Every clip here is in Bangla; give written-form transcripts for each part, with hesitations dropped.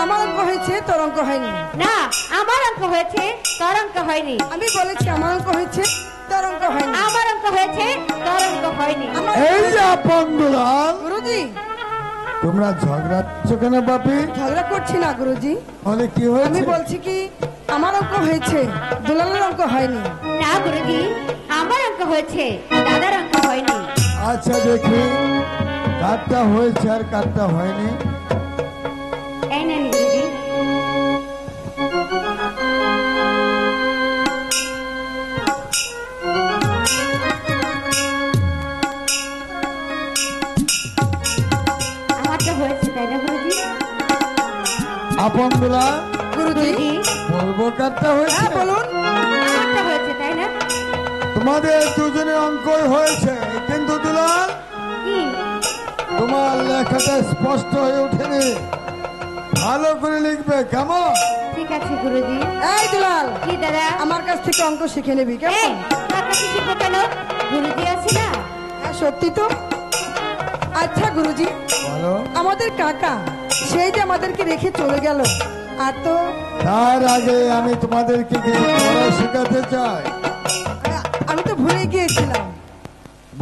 আমার অঙ্ক হয়েছে, তোর অঙ্ক হয়নি। না, আমার অঙ্ক হয়েছে, তোর অঙ্ক হয়নি। আমি বলেছি আমার অঙ্ক হয়েছে, তোর অঙ্ক হয়নি। আমার অঙ্ক হয়েছে, তোর অঙ্ক হয়নি। এই যে আপন দুলাল, গুরুজি তোমরা ঝগড়া করছো কেন বাপি? ঝগড়া করছি না গুরুজি, তাহলে কি আমি হয়েছে? বলছি কি আমার অঙ্ক হয়েছে, দুলালের অঙ্ক হয়নি। না গুরুজি, আমার অঙ্ক হয়েছে, দাদার অঙ্ক হয়নি। আচ্ছা দেখি কারটা হয়েছে আর কারটা হয়নি। এই নেন গুরুজি। আমারটা হয়েছে তাই না গুরুজি? আপন দুলাল, গুরুজি গুরুজি, বলবো কারটা হয়েছে? হ্যাঁ বলুন। আমারটা হয়েছে তাই না? তোমাদের দুজনে অঙ্কই হয়েছে, কিন্তু দুলাল কি? তোমার লেখাটা স্পষ্ট হয়ে ওঠেনি। ভালো করে লিখবে, কেমন? ঠিক আছে গুরুজি। এই দুলাল, কি দাদা? আমার কাছ থেকে অঙ্ক শিখে নিবি এই, কেমন? তোর কাছে শিখবো কেন? গুরুজি আছে না? হ্যাঁ সত্যি তো। আচ্ছা গুরুজি, বলো। আমাদের কাকা সেই যে আমাদেরকে রেখে চলে গেল, আর তো তার আগে আমি তোমাদেরকে কিছু পড়া শেখাতে চাই। আমি তো ভুলে গিয়েছিলাম।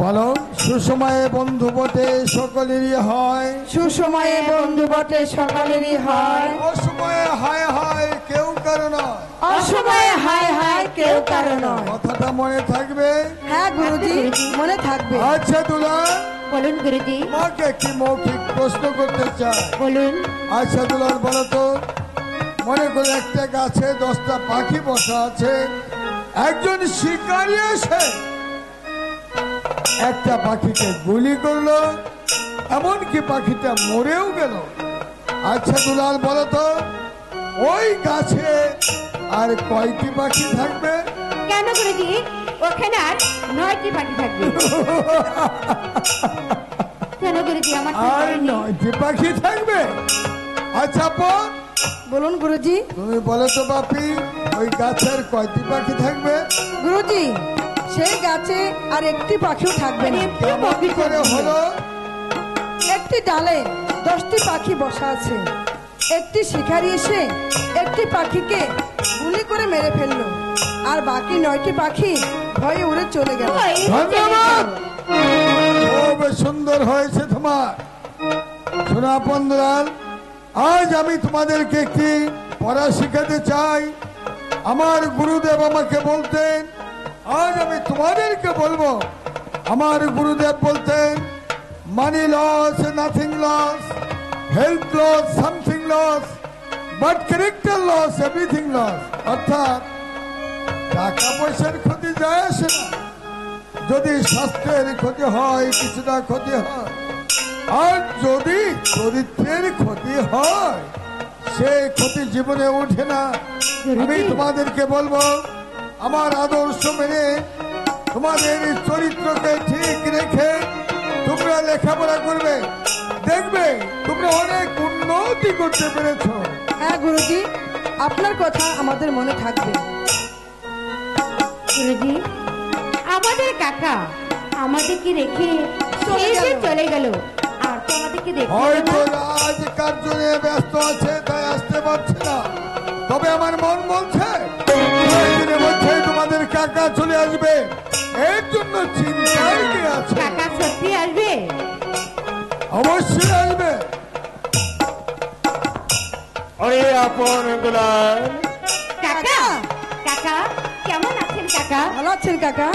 বলো, সুসময়ে বন্ধু বটে সকলেরই হয়, সুসময়ে বন্ধু বটে সকলেরই হয়, অসময়ে হায় হায় কেউ কারো নয়। অসময়ে হায় হায় কেউ কারো নয়। কথাটা মনে থাকবে। হ্যাঁ গুরুজি, মনে থাকবে। আচ্ছা দুলাল, বলুন গুরুজি, তোমাকে একটি মৌখিক প্রশ্ন করতে চাই। বলুন। আচ্ছা দুলাল, বলো তো, মনে করে একটা গাছে 10টা পাখি বসা আছে, একজন শিকারী এসে একটা পাখিকে গুলি করলো, এমনকি পাখিটা মরেও গেল। আচ্ছা দুলাল, বলো তো, ওই গাছে আর কয়টি পাখি থাকবে? কেন গুরুজি, ওখানে আর 9টি পাখি থাকবে। কেন গুরুজি, আমার তো আর হয়নি। 9টি পাখি থাকবে। আচ্ছা বোন, বলুন গুরুজি। তুমি বলো তো বাপি, ওই গাছের কয়টি পাখি থাকবে? গুরুজি, সেই গাছে আর একটি পাখিও থাকবে না। কেমন করে হলো? একটি ডালে 10টি পাখি বসা আছে, একটি শিকারী এসে একটি পাখিকে গুলি করে মেরে ফেললো, আর বাকি 9টি পাখি ভয়ে উড়ে চলে গেল। ওই, ধন্যবাদ। খুব সুন্দর হয়েছে তোমার। শোনা বন্ধুরাল, আজ আমি তোমাদেরকে একটি পড়া শিখাতে চাই। আমার গুরুদেব আমাকে বলতেন, আজ আমি তোমাদেরকে বলবো। আমার গুরুদেব বলতেন, money loss nothing loss, health loss something loss, but character loss everything loss. অর্থাৎ টাকা পয়সার ক্ষতি যায় আসে না, যদি স্বাস্থ্যের ক্ষতি হয় কিছুটা ক্ষতি হয়, আর যদি চরিত্রের ক্ষতি হয় সেই ক্ষতি জীবনে ওঠে না। আমি তোমাদেরকে বলবো, আমার আদর্শ মেনে তোমাদের চরিত্রকে ঠিক রেখে তোমরা লেখাপড়া করবে, দেখবে তোমরা অনেক উন্নতি করতে পেরেছো। হ্যাঁ গুরুজি, আপনার কথা আমাদের মনে থাকবে। গুরুজি, আমাদের কাকা আমাদেরকে রেখে চলে সেই যে গেল। চলে গেল, আর তো আমাদেরকে দেখতে হয়তো এলো না। রাজ কার্যে ব্যস্ত আছে তাই আসতে পারছে না, তবে আমার মন বলছে কয়েকদিনের মধ্যে তোমাদের কাকা চলে আসবে, এর জন্য চিন্তায় কি আছে? কাকা সত্যি আসবে? অবশ্যই আসবে। আরে আপন দুলাল, কাকা, কাকা কেমন আছেন কাকা? ভালো আছেন কাকা?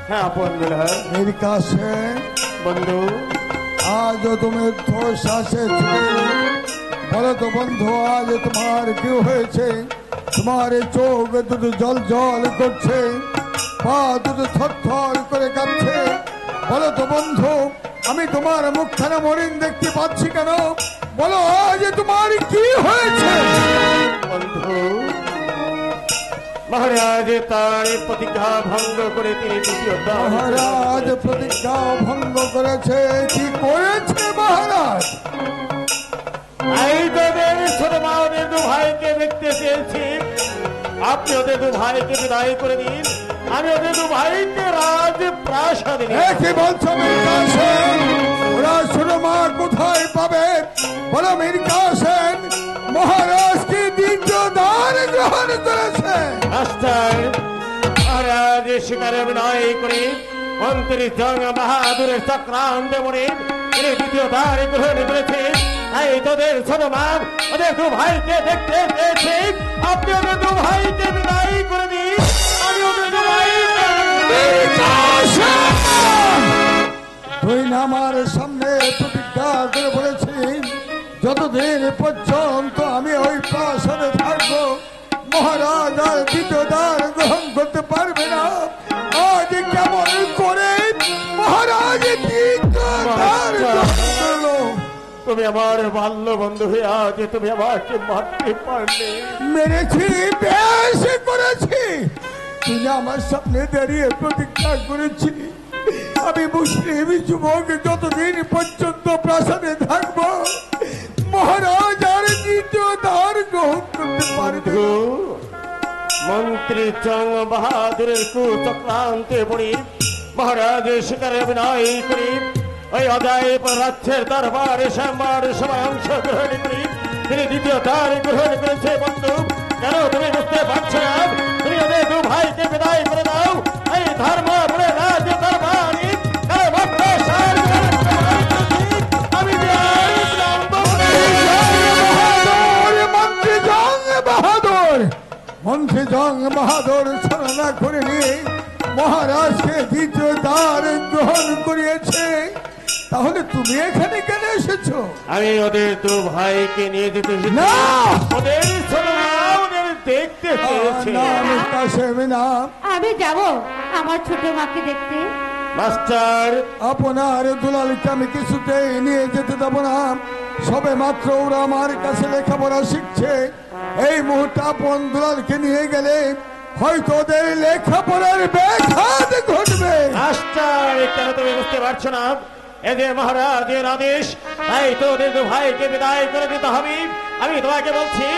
হ্যাঁ আপন দুলাল, এর কাছে বন্ধু আজও তুমি শ্বাসে ছুটে বলো তো বন্ধু, আজ তোমার কি হয়েছে? তোমার এই চোখ দুটো জল জল করছে, পা দুটো থর থর করে কাঁপছে। বলো তো বন্ধু, আমি তোমার মুখখানা মরিন দেখতে পাচ্ছি কেন? বলো আজ তোমার কি হয়েছে? বন্ধু, মহারাজ তার প্রতিজ্ঞা ভঙ্গ করে তিনি দ্বিতীয় মহারাজ প্রতিজ্ঞা ভঙ্গ করেছে। কি করেছে মহারাজ? এই তোদের ছোট মা ওদের দু ভাইকে দেখতে চেয়েছি, আপনি ওদের দু ভাইকে বিদায় করে দিন, আমি ওদের দু ভাইকে রাজ প্রাসাদে কি বলছো মীর কাসেম? ওরা ছোট মা কোথায় পাবে? বলো মীর কাসেম, গ্রহণ করেছে। মাস্টার, মহারাজ শিকারে অভিনয় করে মন্ত্রী জং বাহাদুরের চক্রান্ত মনে তিনি দ্বিতীয় দ্বার গ্রহণ করেছে। তাই তোদের ছোট মা ওদের দু ভাইকে দেখতে পেয়েছে। আপনি ওদের দু ভাইকে বিদায় করে দিন। আমি ওদের দু ভাইকে তুই না আমার সামনে প্রতিজ্ঞা করে বলেছি যতদিন পর্যন্ত আমি ওই প্রাসাদে থাকবো মহারাজ আর দ্বিতীয় দ্বার গ্রহণ করতে পারবে না। আজ কেমন করে মহারাজ দ্বিতীয় দ্বার গ্রহণ করলো? তুমি আমার বাল্য বন্ধু হয়ে আজ তুমি আমাকে মারতে পারলে। মেরেছি, বেশ করেছি। তুই না আমার সামনে দাঁড়িয়ে প্রতিজ্ঞা করেছি আমি মুসলিম যুবক যতদিন পর্যন্ত প্রাসাদে থাকবো মহারাজ আর দ্বিতীয় দ্বার গ্রহণ করতে পারবে না। মন্ত্রী চং বাহাদুরের কুচক্রান্তে পড়ি মহারাজ শিকারে অভিনয় করি ওই অজায়ব রাজ্যের দরবারে শ্যামার সবাই অংশগ্রহণ করি তিনি দ্বিতীয় দ্বার গ্রহণ করেছে। বন্ধু, কেন তুমি বুঝতে পারছো না? তুমি ওদের দু ভাইকে বিদায় করে দাও। এই ধর্ম বলে রাজ্য দরবারে আমি মন্ত্রী জং বাহাদুর ছলনা করে নিয়ে মহারাজকে দ্বিতীয় দ্বার গ্রহণ করিয়েছে। তাহলে তুমি এখানে কেন এসেছো? আমি ওদের দু ভাইকে নিয়ে যেতে এসেছি। না! ওদের ছোট মা ওদের দেখতে চেয়েছে। না, আমি কাশেম না। আমি যাব আমার ছোট মাকে দেখতে। মাস্টার, আপনার দুলালকে আমি কিছুতেই নিয়ে যেতে দেবো না। সবে মাত্র ওরা আমার কাছে লেখাপড়া শিখছে। এই মুহূর্তে আপন দুলালকে নিয়ে গেলে হয়তো ওদের লেখাপড়ার ব্যাঘাত ঘটবে। মাস্টার, কেন তুমি বুঝতে পারছো না? এদের মহারাজের আদেশ, তাই তো ওদের দু ভাইকে বিদায় করে দিতে হবে। আমি তোমাকে বলছি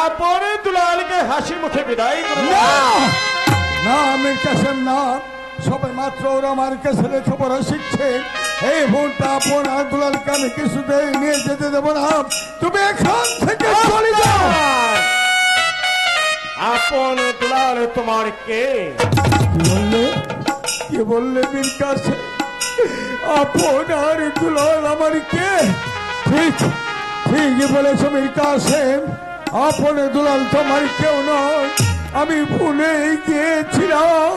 আপন দুলালকে হাসি মুখে বিদায় করে না দাও। না, আমির কাসেম না। সবে মাত্র ওরা আমার কাছে লেখাপড়া শিখছে। এই মুহূর্তে আপনার দুলালকে আমি কিছুতেই নিয়ে যেতে দেবো না। তুমি এখান থেকে চলে যাও। আপন দুলাল তোমার কে? কি বললে মীর কাসেম? আপনার দুলাল আমার কে? ঠিক ঠিকই বলেছ মীর কাসেম। আপন দুলাল তোমার কেউ নয়। আমি ভুলে গিয়েছিলাম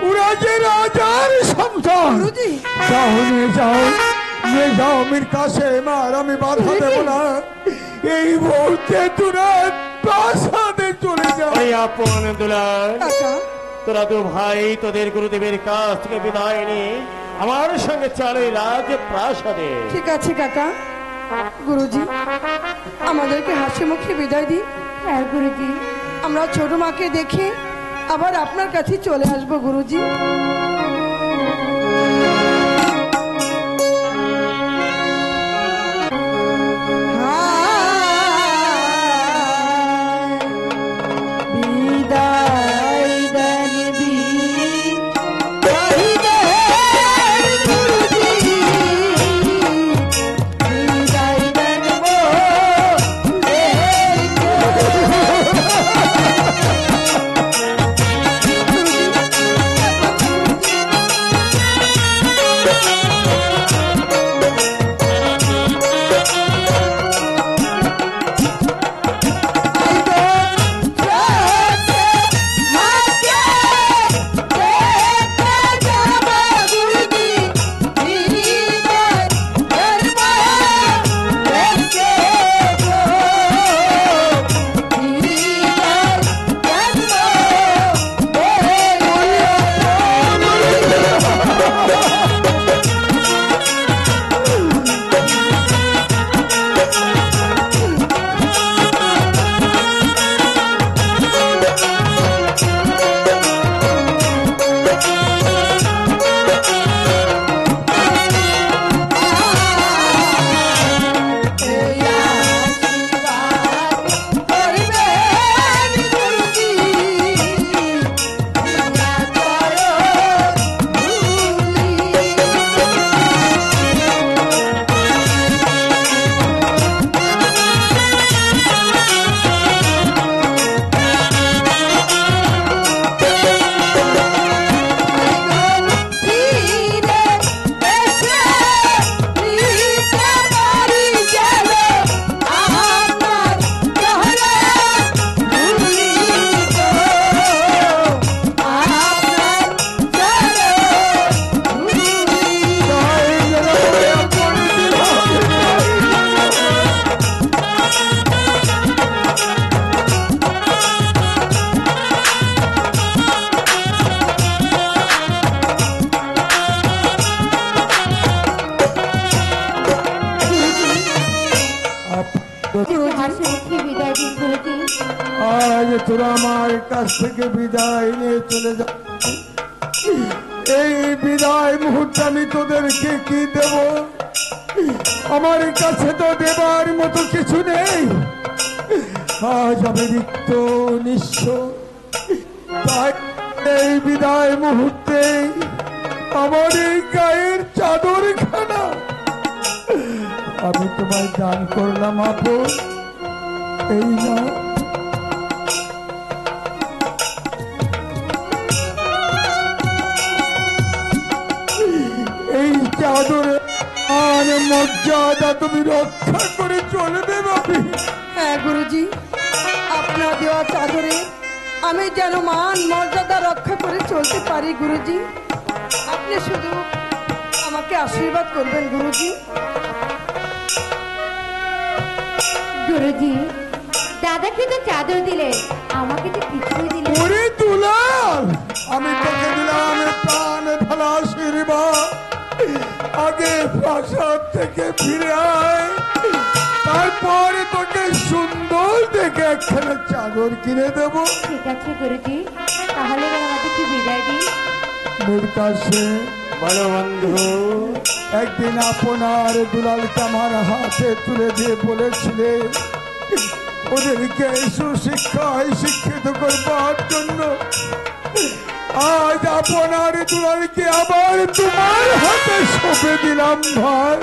ওরা যে রাজার সন্তান। গুরুজি, যাও, নিয়ে যাও, নিয়ে যাও মীর কাসেম। আর আমি বাধা দেব না। এই মুহূর্তে তোরা প্রাসাদে চলে যাও। ওই আপন দুলাল, কাকা তোরা দু ভাই তোদের গুরুদেবের কাছ থেকে বিদায় নিয়ে আমার সঙ্গে চলে রাজ প্রাসাদে। ঠিক আছে কাকা। গুরুজি, আমাদেরকে হাসি মুখে বিদায় দিন। হ্যাঁ গুরুজি। আমরা ছোট মাকে দেখে আবার আপনার কাছে চলে আসবো গুরুজি। শুনেছি বিদায় দিন গুরুজি। আজ তোরা আমার কাছ থেকে বিদায় নিয়ে চলে যা। এই বিদায় মুহূর্তে আমি তোদেরকে কি দেব? আমার কাছে তো দেবার মতো কিছু নেই। আজ আমি রিক্ত নিঃস্ব। তাই এই বিদায় মুহূর্তে আমার এই গায়ের চাদর খানা আমি তোমায় দান করলাম আপন। এই না, এই চাদরে আর মর্যাদা তুমি রক্ষা করে চলবে বাবি। হ্যাঁ গুরুজি, আপনার দেওয়া চাদরে আমি যেন মান মর্যাদা রক্ষা করে চলতে পারি গুরুজি। আপনি শুধু আমাকে আশীর্বাদ করবেন গুরুজি। গুরুজি, দাদাকে তো চাদর দিলে, আমাকে তো কিছুই দিলে। ওরে দুলাল, আমি তোকে দিলাম প্রাণ ঢালা আশীর্বাদ। আগে প্রাসাদ থেকে ফিরে আয়, তারপরে তোকে সুন্দর দেখে একখানা চাদর কিনে দেবো। ঠিক আছে গুরুজি, তাহলে এবার আমাদেরকে বিদায় দিন। মেয়ের কাছে বলো বন্ধু, একদিন আপনার দুলালকে আমার হাতে তুলে দিয়ে বলেছিলে ওদেরকে সুশিক্ষায় শিক্ষিত করবার জন্য। আজ আপনার দুলালকে আবার তোমার হাতে সঁপে দিলাম ভাই।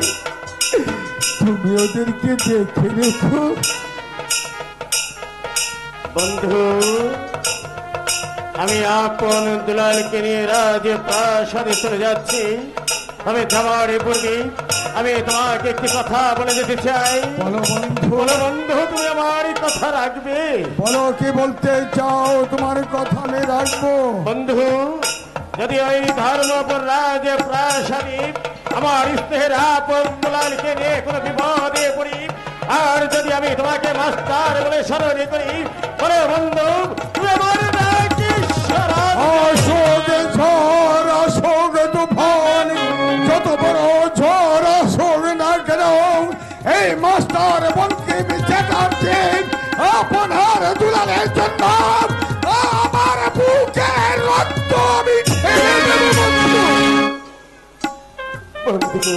তুমি ওদেরকে দেখে রেখো। বন্ধু, আমি আপন দুলালকে নিয়ে রাজ প্রাসাদে চলে যাচ্ছি। আমি যাওয়ার পূর্বে আমি তোমাকে একটি কথা বলে যেতে চাই। বলো বন্ধু, বলো বন্ধু, তুমি আমার এই কথা রাখবে? বলো কি বলতে চাও, তোমার কথা আমি রাখবো। বন্ধু, যদি ওই ধর্মপুর রাজ প্রাসাদে আমার স্নেহের আপন দুলালকে নিয়ে কোনো বিপদে পড়ি, আর যদি আমি তোমাকে মাস্টার বলে স্মরণ করি, বলে বন্ধু তুমি আমার অশোক ঝড়, অশোক তুফান, যত বড় ঝড় অশোক না কেন, এই মাস্টার বনকে মিশে কাটছে আপনার দুলালের জন্য। আমার বুকের রক্ত আমি ঢেলে দেব বন্ধু। বন্ধু,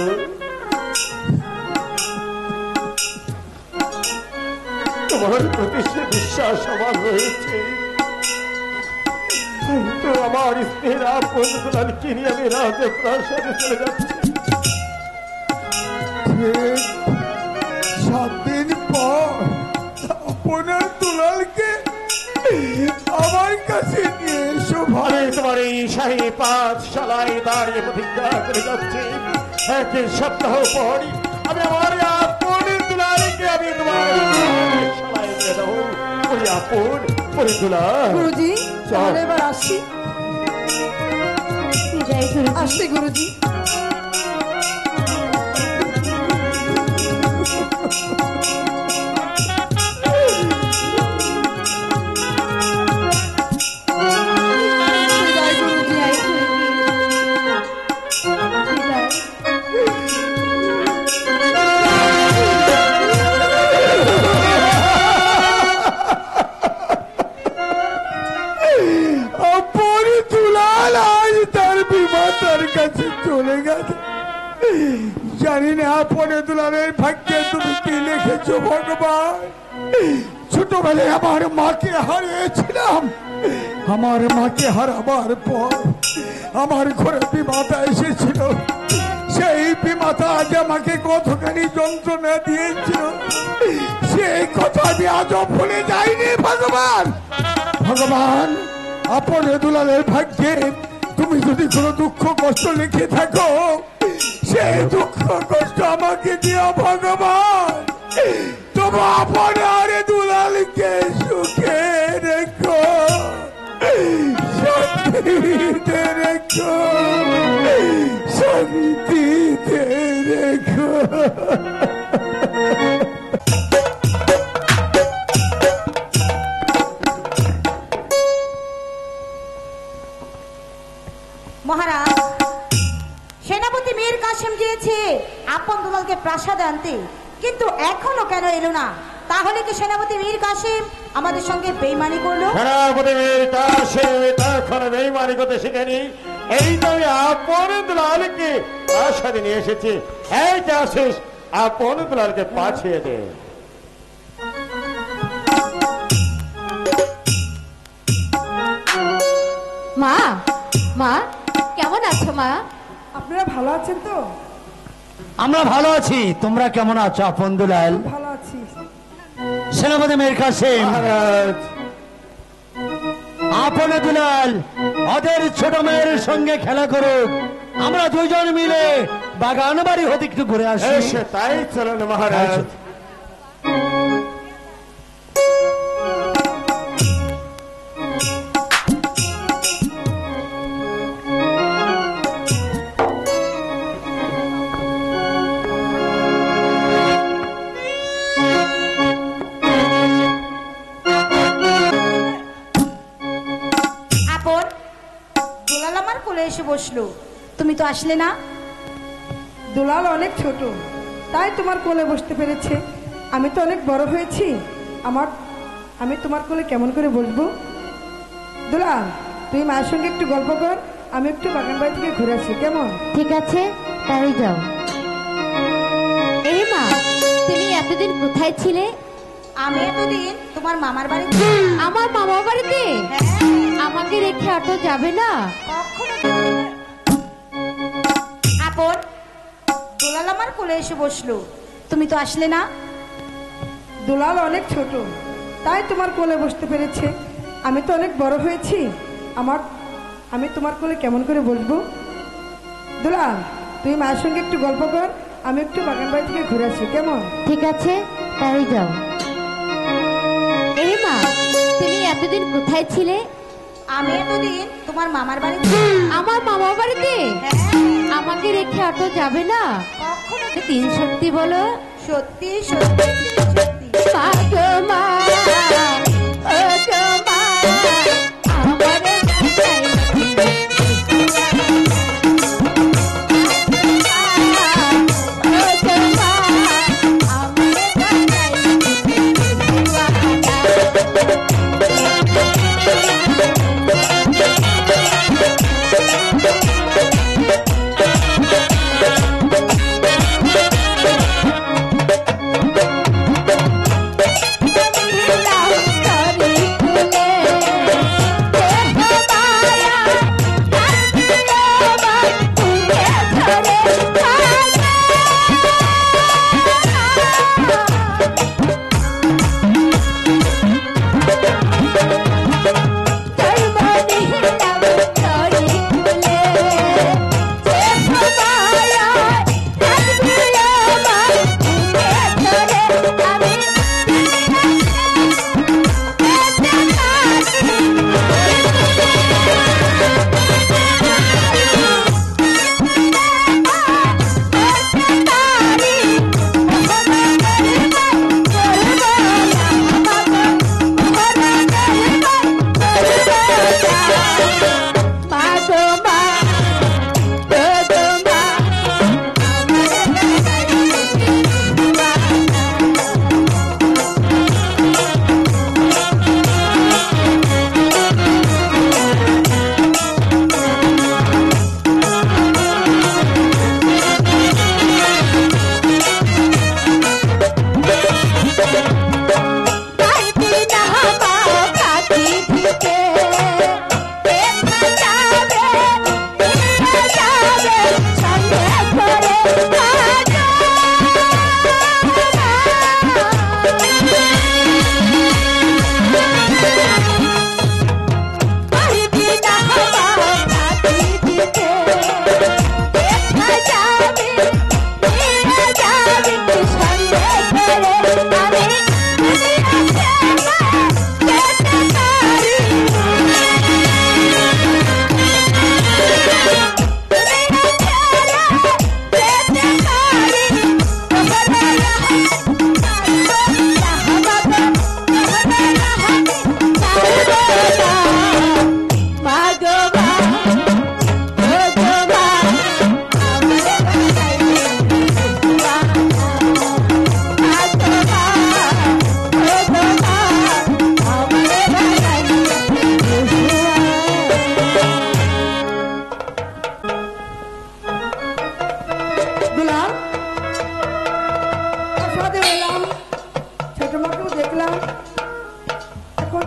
তোমার প্রতি সে বিশ্বাস আমার রয়েছে। তো আমার স্ত্রীর আপন দুলালকে নিয়ে আমি রাজ প্রাসাদে চলে যাচ্ছি। ঠিক 7 দিন পর আপনার দুলালকে আমার কাছে নিয়ে এসো ভাই। আমি তোমার এই শাহী পাঠশালায় দাঁড়িয়ে প্রতিজ্ঞা করে যাচ্ছি, এক সপ্তাহ পর আমি আমার আপন দুলালকে আমি তোমার পাঠশালায় নিয়ে দেবো। ওই আপন ওই দুলাল। গুরুজি, তাহলে এবার আসি। বিদায় গুরুজি। আসছি গুরুজি। বিদায় গুরুজি। বিদায় গুরুজি। বিদায়। আপন দুলাল আজ তার বিমাতার কাছে চলে গেছে। জানি না আপনে দুলালের ভাগ্যে তুমি কি লিখেছো ভগবান। ছোটবেলায় আমার মাকে হারিয়েছিলাম। আমার মাকে হারাবার পর আমার ঘরে বিমাতা এসেছিল। সেই বিমাতা আজ আমাকে কতখানি যন্ত্রণা দিয়েছিল, সেই কথা আমি আজও ভুলে যাইনি ভগবান। ভগবান, আপনে দুলালের ভাগ্যে তুমি যদি কোনো দুঃখ কষ্ট লিখে থাকো, সেই দুঃখ কষ্ট আমাকে দিও ভগবান। তবু আপনার দুলালকে সুখে রেখো, শান্তিতে রেখো, শান্তিতে রেখো। মহারাজ, সেনাপতি মীর কাসেম গিয়েছে আপন দুলালকে প্রাসাদে আনতে, কিন্তু এখনো কেন এলো না? তাহলে কি সেনাপতি মীর কাসিম আমাদের সঙ্গে বেইমানি করলো? সেনাপতি মীর কাসিম তখন বেইমানি করতে শিখেনি। এই তো আমি আপন দুলালকে প্রাসাদে নিয়ে এসেছি। এই যে আসিস, আপন দুলালকে পাঠিয়ে দে। মা, মা কেমন আছো মা? আপনারা ভালো আছেন তো? আমরা ভালো আছি, তোমরা কেমন আছো আপন দুলাল? ভালো আছি। সেনাপতি মীর কাসিম, মহারাজ, আপন দুলাল ওদের ছোট মেয়ের সঙ্গে খেলা করুক, আমরা দুইজন মিলে বাগান বাড়ি হতে একটু ঘুরে আসি। এসে তাই চলেন মহারাজ। আপন দুলাল আমার কোলে এসে বসলো, তুমি তো আসলে না। দুলাল অনেক ছোট, তাই তোমার কোলে বসতে পেরেছে। আমি তো অনেক বড় হয়েছি, আমি তোমার কোলে কেমন করে বসবো? দুলাল, তুই মায়ের সঙ্গে একটু গল্প কর, আমি একটু বাগান বাড়ি থেকে ঘুরে আসি, কেমন? ঠিক আছে, তাই যাও। এই মা, তুমি এতদিন কোথায় ছিলে? আমি এতদিন তোমার মামার বাড়িতে। আমার মামা বাড়িতে? হ্যাঁ, আমাকে রেখে আর তো যাবে না। কখনো যাবে না। আপন দুলাল আমার কোলে এসে বসলো, তুমি তো আসলে না। দুলাল অনেক ছোট, তাই তোমার কোলে বসতে পেরেছে। আমি তো অনেক বড় হয়েছি, আমি তোমার কোলে কেমন করে বসবো? দুলাল, তুই মায়ের সঙ্গে একটু গল্প কর, আমি একটু বাগান বাড়ি থেকে ঘুরে আসি, কেমন? ঠিক আছে, তাই যাও। এই মা, তুমি এতদিন কোথায় ছিলে? আমি এতদিন তোমার মামার বাড়িতে। আমার মামা বাড়িতে? হ্যাঁ, আমাকে রেখে আর তো যাবে না। কখনো। তিন সত্যি বলো। সত্যি সত্যি সত্যি। মা গো মা, ও গো মা, আমারে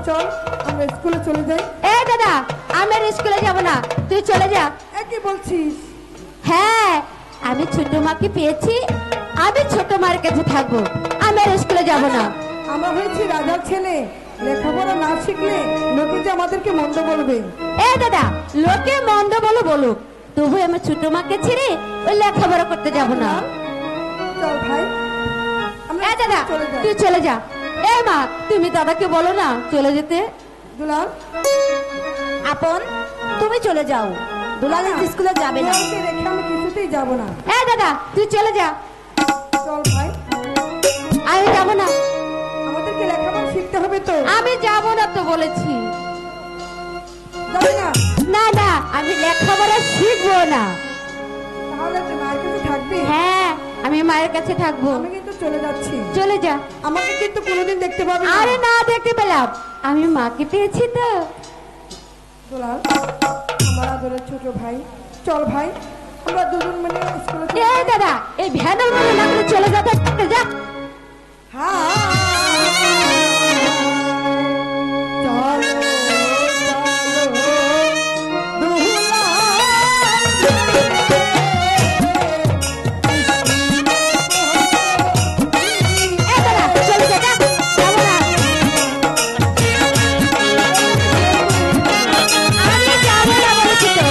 চল আমরা স্কুলে চলে যাই। এ দাদা, আমি আর স্কুলে যাব না, তুই চলে যা। একই বলছিস? হ্যাঁ, আমি ছোট মাকে পেয়েছি, আমি ছোট মার কাছে থাকবো, আমি আর স্কুলে যাব না। আমরা হয়েছি রাজার ছেলে, লেখাপড়া না শিখলে লোকে যে আমাদেরকে মন্দ বলবে। এ দাদা, লোকে মন্দ বলো বলুক, তবু আমি ছোট মাকে ছেড়ে ওই লেখাপড়া করতে যাব না। চল ভাই আমরা এ দাদা, চলে যাই। তুই চলে যা। এ মা, তুমি দাদাকে বলো না চলে যেতে। দুলাল আপন তুমি চলে যাও, দুলাল আজ স্কুলে যাবে না। দুলালকে রেখে আমি কিছুতেই যাব না। এ দাদা, তুই চলে যা। চল ভাই, আমি যাব না, আমাদেরকে লেখাপড়া শিখতে হবে তো। আমি যাব না তো বলেছি। যাবি না? না না, আমি লেখাপড়া শিখবো না। তাহলে তুই মায়ের কাছে থাকবি? হ্যাঁ, আমি মায়ের কাছে থাকবো। আমি কিন্তু চলে যাচ্ছি। চলে যা। আমাকে কিন্তু কোনোদিন দেখতে পাবি না। আরে না, দেখতে পেলাম, আমি মাকে পেয়েছি তো। দুলাল, আমার আদরের ছোট ভাই, চল ভাই আমরা দুজন মিলে স্কুলে চলে এই যাই। দাদা, এই ভ্যানের মধ্যে না করে চলে যেতে যা। হ্যাঁ চলো এই দাদা, চলে যা, যা। যাবো না। আমি যাবো না বলেছি তো।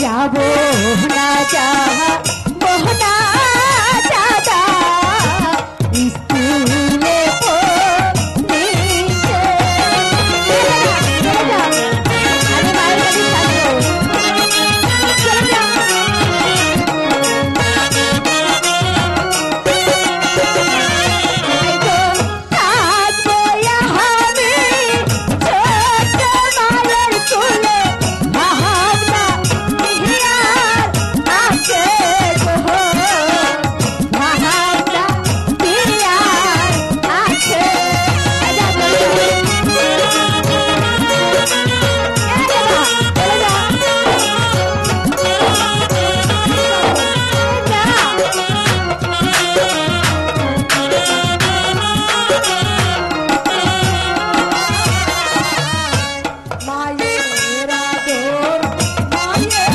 যাবো না, যাবো না দাদা, স্কুলে পড়িতে। চলে যা, আমি মায়ের কাছে থাকবো। চলে যা। এই তো থাকবো আমি ছোট মায়ের কোলে, ভাবনা হিয়ার আছে গো, ভাবনা হিয়ার আছে। যাবো না। চলে যা। মায়ের আদর, মায়ের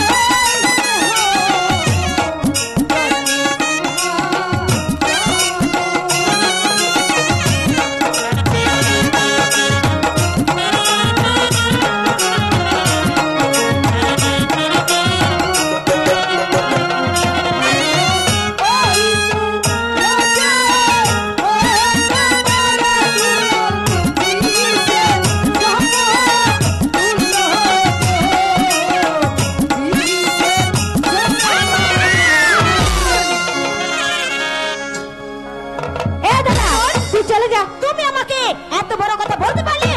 এ দাদা, তুই চলে যা। তুমি আমাকে এত বড় কথা বলতে পারলে?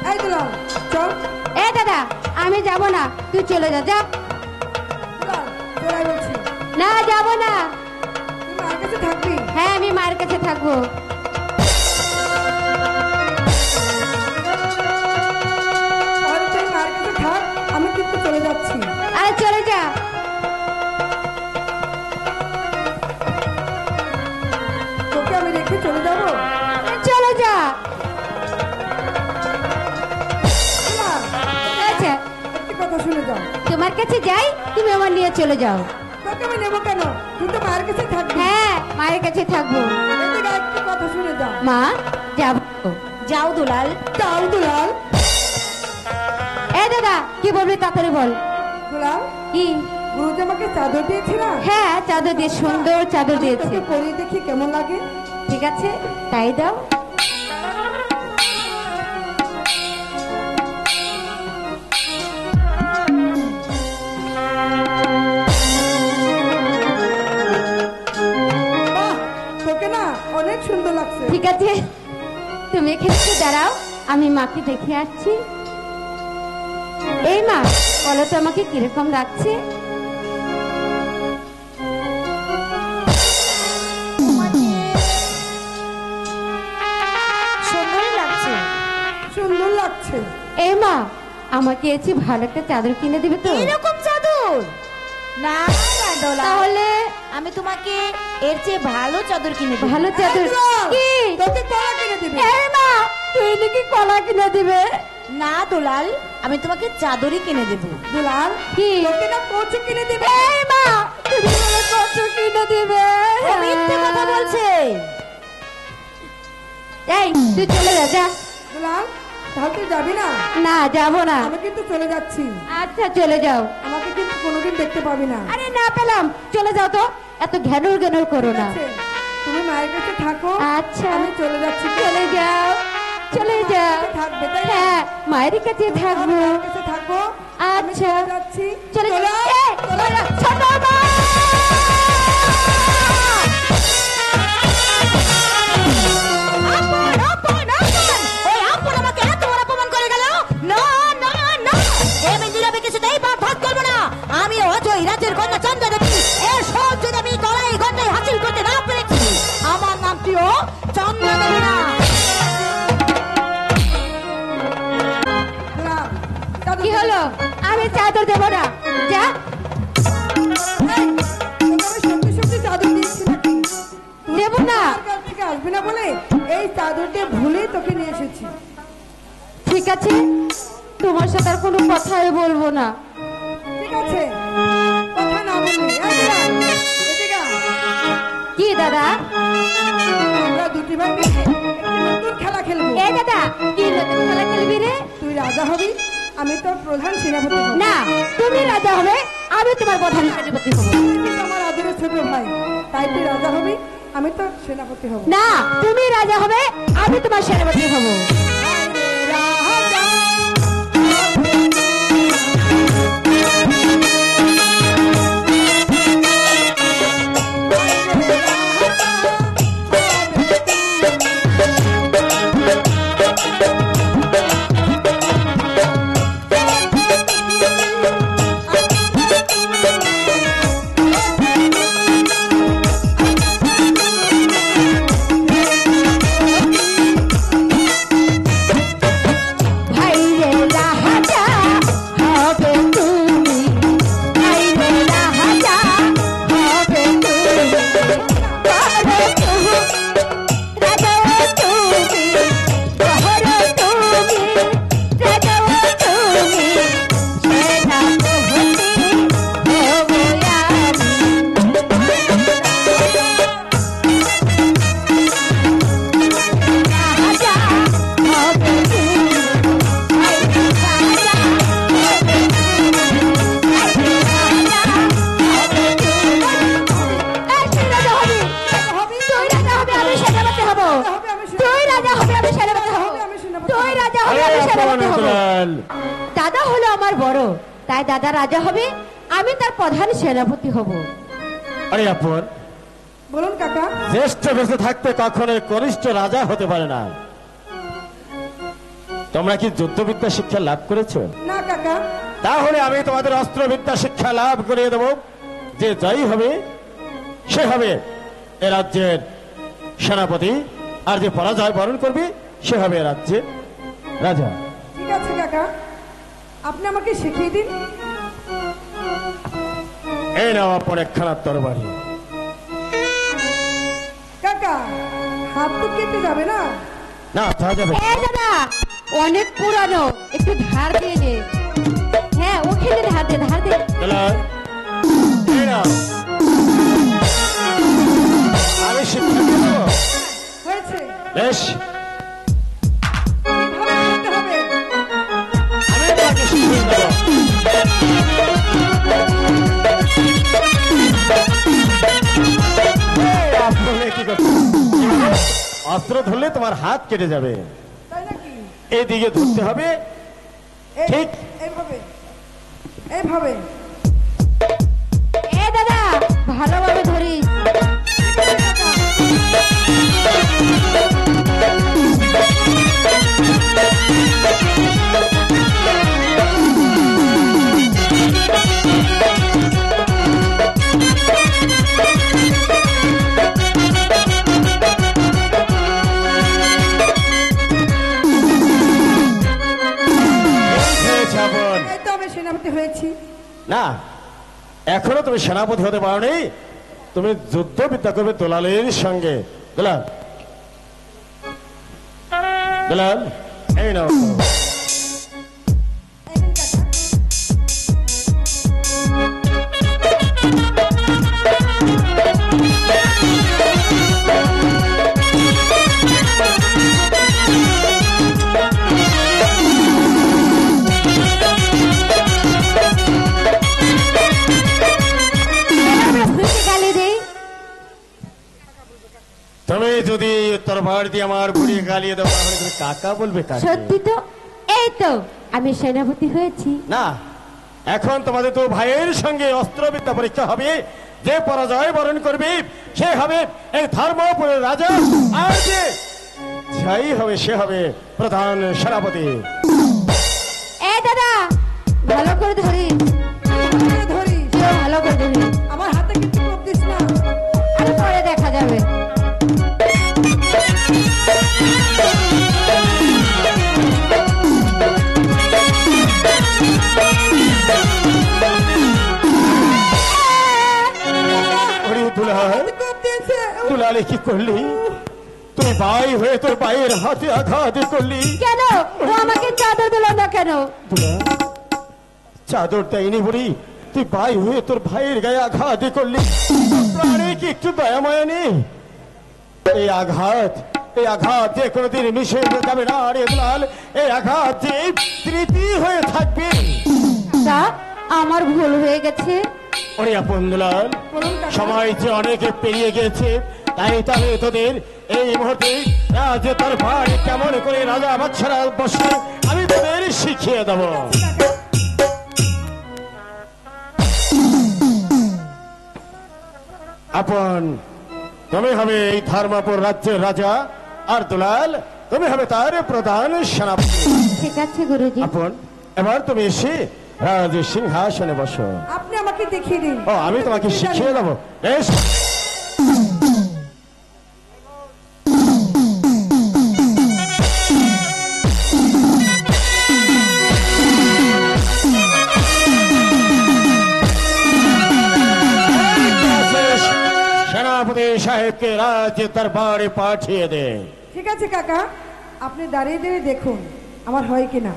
এই দুলাল চল। এ দাদা, আমি যাব না, তুই চলে যা, যা। দুলাল চলাই বলছি, না, যাব না। তুই মায়ের কাছে থাকবি। হ্যাঁ, আমি মায়ের কাছে থাকবো। তাহলে তুই মায়ের কাছে থাক, আমি কিন্তু চলে যাচ্ছি। আরে চলে যা। তোকে আমি রেখে চলে যাবো? চলে যা। দুলাল, আচ্ছা, একটি কথা শুনে যাও। তোমার কাছে যাই, তুমি আমার নিয়ে চলে যাও। তোকে আমি নেবো কেন? তুই তো মায়ের কাছে থাকবি। হ্যাঁ, মায়ের কাছে থাকবো। এদিকে একটি কথা শুনে যাও। মা, যাব। যাও দুলাল। যাও দুলাল। এ দাদা, কি বলবি তাড়াতাড়ি বল। দুলাল, কি? গুরুজি আমাকে চাদর দিয়েছিল। হ্যাঁ, চাদর দিয়ে, সুন্দর চাদর দিয়েছে। তোকে পরিয়ে দেখি কেমন লাগে। ঠিক আছে, তাই দাও। দাঁড়াও, আমি মাকে দেখে আসছি। এই মা, বলো তো আমাকে কিরকম লাগছে? সুন্দরই লাগছে। সুন্দর লাগছে। এই মা, আমাকে এসে ভালো একটা চাদর কিনে দিবে তো? এরকম চাদর? না না দোলা, তাহলে আমি তোমাকে এর চেয়ে ভালো চাদর কিনে দেব। ভালো চাদর কি? তোকে কলা কিনে দিবি। এই মা, তুই নাকি কলা কিনে দিবে? না দুলাল, আমি তোমাকে চাদরই কিনে দেব। দুলাল, কি? তোকে না কচু কিনে দিবে। এই মা, তুমি বলে কত কিনে দিবে? ও মিথ্যে কথা বলছে। এই, তুই চলে যা, যা। দুলাল, তাহলে তুই যাবি না? না, যাবো না। আমি কিন্তু চলে যাচ্ছি। আচ্ছা, চলে যাও। আমাকে কিন্তু কোনোদিন দেখতে পাবি না। আরে না পেলাম, চলে যাও তো, এত ঘ্যানুর ঘ্যানুর করো ঠিক না। আছে? তুমি মায়ের কাছে থাকো। আচ্ছা। আমি চলে যাচ্ছি। চলে যাও, চলে যাও। থাকবে তাই না? হ্যাঁ, মায়ের কাছে থাকবো। মায়ের কাছে থাকো। আমি আচ্ছা, চলে যাচ্ছি। চলে চলো। যাও। এই, ওরা, ছোট মা! আপন, আপন, আপন! ওই আপন আমাকে এত বড় অপমান করে গেল। না, না, না! আমি নীরবে কিছুতেই পা ভাগ করবো না। আমি অজয় রাজ্যের কন্যা চন্দ্রদেবী। এর সব যদি আমি তলাই গন্ডায় হাসিল করতে না পেরেছি, আমার নামটিও চন্দ্রদেবী না। দুলাল, চাদর কি দে। হলো? আমি চাদর দেবো না, যা। এই, তোকে আমি সত্যি সত্যি চাদর দিয়েছি নাকি? তুই দেবো না। আমার কাছ থেকে আসবি না বলে এই চাদরটা ভুলেই তোকে নিয়ে এসেছি। ঠিক আছে, তোমার সাথে আর কোনো কথাই বলবো না। ঠিক আছে? কথা না বলবি। এই দুলাল, এদিকে আয়। কি দাদা? আমরা দুটি ভাই মিলে একটি নতুন খেলা খেলবো। এই দাদা, কি নতুন খেলা খেলবি রে? তুই রাজা হবি, আমি তোর প্রধান সেনাপতি হব। না, তুমি রাজা হবে, আমি তোমার প্রধান সেনাপতি হব। তুই তো আমার আদরের ছোট ভাই, তাই তুই রাজা হবি, আমি তোর সেনাপতি হব। না, তুমি রাজা হবে, আমি তোমার সেনাপতি হব। রাজা ভাই রে রাজা হবে তুমি, ভাই রে রাজা হবে তুমি, বড় তুমি, রাজা তুমি, বড় তুমি, রাজা তুমি, সেনাপতি হব আমি। রাজা হবে তুমি, ভাই রে রাজা হবে তুমি, ভাই রে রাজা হবে তুমি। এই, তুই রাজা হবি, তুই রাজা হবি, আমি সেনাপতি হব। তুই রাজা হবি, আমি সেনাপতি হব। তুই রাজা হবি, আমি সেনাপতি হব। দাদা হলো আমার বড়, তাই দাদা রাজা হবে, আমি তার প্রধান সেনাপতি হব। আরে আপন, বলুন কাকা। জ্যেষ্ঠ বেঁচে থাকতে কখনোই কনিষ্ঠ রাজা হতে পারে না। তোমরা কি যুদ্ধবিদ্যা শিক্ষা লাভ করেছো? না কাকা, তাহলে আমি তোমাদের অস্ত্রবিদ্যা শিক্ষা লাভ করিয়ে দেব। যে জয়ী হবে সে হবে এ রাজ্যের সেনাপতি, আর যে পরাজয় বরণ করবে সে হবে এ রাজ্যের রাজা। ঠিক আছে কাকা, আপনি আমাকে শিখিয়ে দিন। এই নাও আপন একখানা তরবারি। কাকা, হাত তো কেটে যাবে না? না, তা যাবে না। এই দাদা, অনেক পুরানো, একটু ধার দিয়ে নে। হ্যাঁ, ওখানে ধার দে, ধার দে। দুলাল, এই নাও। আমি শিক্ষা দেব। হয়েছে, বেশ, ভালো করতে হবে। আমি তোমাকে শিখিয়ে দেব। এই, আপন কি করছো? অস্ত্র ধরলে তোমার হাত কেটে যাবে। তাই নাকি? এইদিকে ধরতে হবে। এই- ঠিক। এইভাবে, এইভাবে। এ দাদা, ভালোভাবে ধরিস। ঠিক আছে কাকা। সেনাপতি হয়েছি। না, এখনো তুমি সেনাপতি হতে পারোনি। তুমি যুদ্ধ বিদ্যা করবে দুলালের সঙ্গে। দুলাল, দুলাল, এই নাও। গালি দেই। তুমি যদি তরবার দিয়ে আমার বুড়ি গালিয়ে দাও তাহলে তুমি কাকা বলবে কাকে? সত্যি তো, এই তো আমি সেনাপতি হয়েছি। না, এখন তোমাদের তো ভাইয়ের সঙ্গে অস্ত্রবিদ্যা পরীক্ষা হবে। যে পরাজয় বরণ করবে সে হবে এই ধর্মপুরের রাজা, আর যে জয়ী হবে সে হবে প্রধান সেনাপতি। এই দাদা, ভালো করে ধরি, ধরি, ভালো করে ধরি, আমার হাতে কিন্তু কোপ দিস না। আর পরে দেখা যাবে। ওরে দুলাল, কোপ দিয়েছে। দুলালে কি করলি? তুই ভাই হয়ে তোর ভাইয়ের হাতে আঘাত করলি। কেন ও আমাকে চাদর দিল না কেন? দুলাল, চাদর দেয়নি বুড়ি, তুই ভাই হয়ে তোর ভাইয়ের গায়ে আঘাত করলি। প্রাণে কি একটু দয়া মায়া নেই? এই আঘাত যে কোনোদিন মিশে যাবে না রে দুলাল। এই আঘাত যে স্মৃতি হয়ে থাকবে। তা আমার ভুল হয়ে গেছে। ওরে আপন দুলাল, সময় যে অনেকে পেরিয়ে গেছে, তাই তবে তোদের এই মুহূর্তে রাজ তার ভাই কেমন করে রাজা বাচ্চারা বসে আমি তোদের শিখিয়ে দেব। আপন, তুমি হবে এই ধর্মপুর রাজ্যের রাজা, আর দুলাল তুমি হবে তার প্রধান সেনাপতি। ঠিক আছে গুরুজি। আপন, এবার তুমি এসে রাজ সিংহাসনে বসো। আপনি আমাকে দেখিয়ে দিন। ও, আমি তোমাকে শিখিয়ে দেবো। বেশ, সেনাপতি সাহেবকে রাজ দরবারে পাঠিয়ে দে। ঠিক আছে কাকা, আপনি দাঁড়িয়ে দাঁড়িয়ে দেখুন আমার হয় কিনা।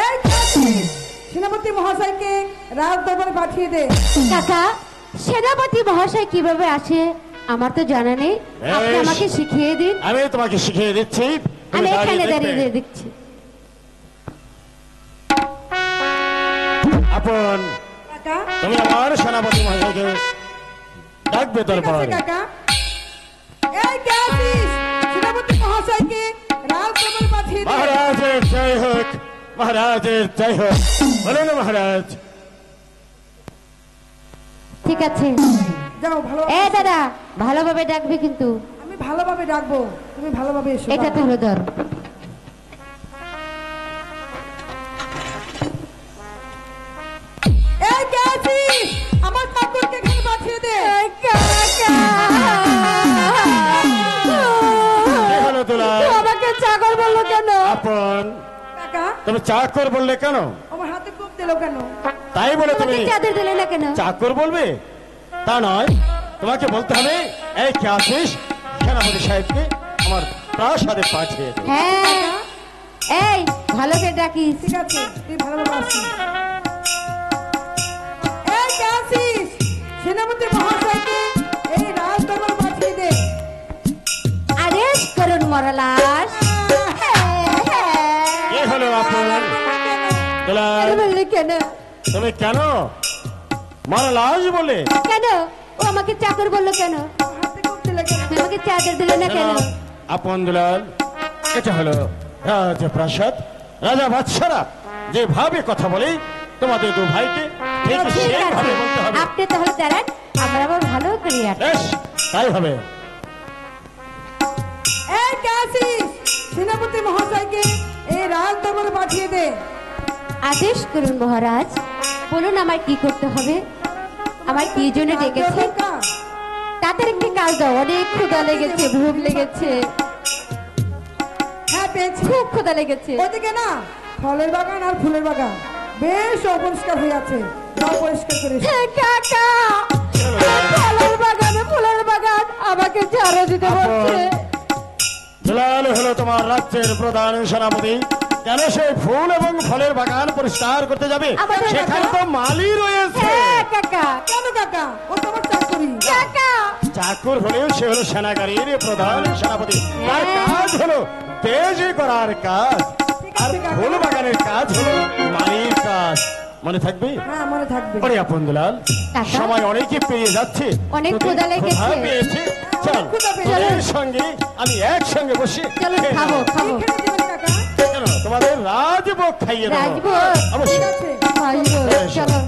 এই কাশি, সেনাপতি মহাশয়কে রাজ দরবারে পাঠিয়ে দে। কাকা, সেনাপতি মহাশয় কিভাবে আসে আমার তো জানা নেই, আপনি বেশ। আমাকে শিখিয়ে দিন। আমি তোমাকে শিখিয়ে দিচ্ছি। তুমি আমি এখানে দেখবে। দাঁড়িয়ে দেখছি। আপন, কাকা, তুমি আমার সেনাপতি মহাশয়কে ডাকবে ঠিক আছে দরবারে। কাকা। এই কাশি, সেনাপতি মহাশয়কে রাজ দরবারে পাঠিয়ে দে। মহারাজের জয় হোক, মহারাজের জয় হোক। বলুন মহারাজ। ঠিক আছে। যাও ভালো। এ দাদা, ভালোভাবে ডাকবি কিন্তু। আমি ভালোভাবে ডাকবো, তুমি ভালোভাবে এসো। এটা তুলে ধর। এই কে আছিস? আমার ঠাকুরকে এখানে পাঠিয়ে দে। কি হলো দুলাল? আমাকে চাকর বললো কেন? আপন, কাকা, তুমি চাকর বললে কেন? আমার হাতে কোপ দিল কেন? তাই বলে তুমি আমাকে চাদর দিলে না কেন? চাকর বলবে? তা নয়, তোমাকে বলতে হবে এই কে আছিস? সেনাপতি সাহেবকে আমার প্রাসাদে পাঠিয়ে দে। হ্যাঁ, এই ভালো করে ডাকিস। ঠিক আছে, তুই ভালোভাবে আসিস। এই কে আছিস? সেনাপতি মহাশয়কে এই রাজ দরবারে পাঠিয়ে দে। আদেশ করুন মরালাস। কি হলো আপন? দুলাল, বললি কেন? তুমি কেন মারা লাশ বলে? কেন ও আমাকে চাকর বললো কেন? হাতে কোপ দিল কেন? আমাকে চাদর দিলে না কেন? আপন দুলাল, এটা হলো রাজপ্রাসাদ। রাজা বাদশারা যেভাবে কথা বলে তোমাদের দু ভাইকে ঠিক ঠিক আছে, সেইভাবে বলতে হবে। আপনি তাহলে দাঁড়ান, আমরা আবার ভালো করি। বেশ, তাই হবে। এই কে আছিস? সেনাপতি মহাশয়কে এই রাজ দরবারে পাঠিয়ে দে। আদেশ করুন মহারাজ। বলুন আমার কি করতে হবে, আমার কি জন্য ডেকেছে? কাজ। তাদের একটি কাজ দাও, অনেক ক্ষুধা লেগেছে, ভুক লেগেছে, হ্যাঁ পেয়েছি। খুব ক্ষুধা লেগেছে। ওদিকে না ফলের বাগান আর ফুলের বাগান বেশ অপরিষ্কার হয়ে আছে, যাও পরিষ্কার করে এসো। হ্যাঁ, কাকা, ফলের বাগানে ফুলের বাগান আমাকে ঝাড়ু দিতে বলছে। দুলাল হলো তোমার রাজ্যের প্রধান সেনাপতি, কেন সে ফুল এবং ফলের বাগান পরিষ্কার করতে যাবে? আমাদের সেখানে তো মালি রয়েছে। হ্যাঁ কাকা, কেন কাকা, ও তো আমার চাকরি। কাকা, চাকর হলেও সে হলো সেনাগাড়ির প্রধান সেনাপতি, তার কাজ হলো তেজি করার কাজ, আর ফুল বাগানের কাজ হলো মালির কাজ। মনে থাকবে? হ্যাঁ মনে থাকবে। ওরে আপন দুলাল, কাকা। সময় অনেকই পেরিয়ে যাচ্ছে, অনেক তোদের ক্ষুধা লেগেছে। ক্ষুধা পেয়েছে। চল ক্ষুধা পেয়েছে। তোদের সঙ্গে আমি একসঙ্গে বসে চলো খেয়ে খাবো নেবো। খাবো। কি খেতে দেবেন কাকা? কেন তোমাদের রাজভোগ খাইয়ে দেবো। রাজভোগ? ঠিক অবশ্যই। আছে। খাইবো, চলো।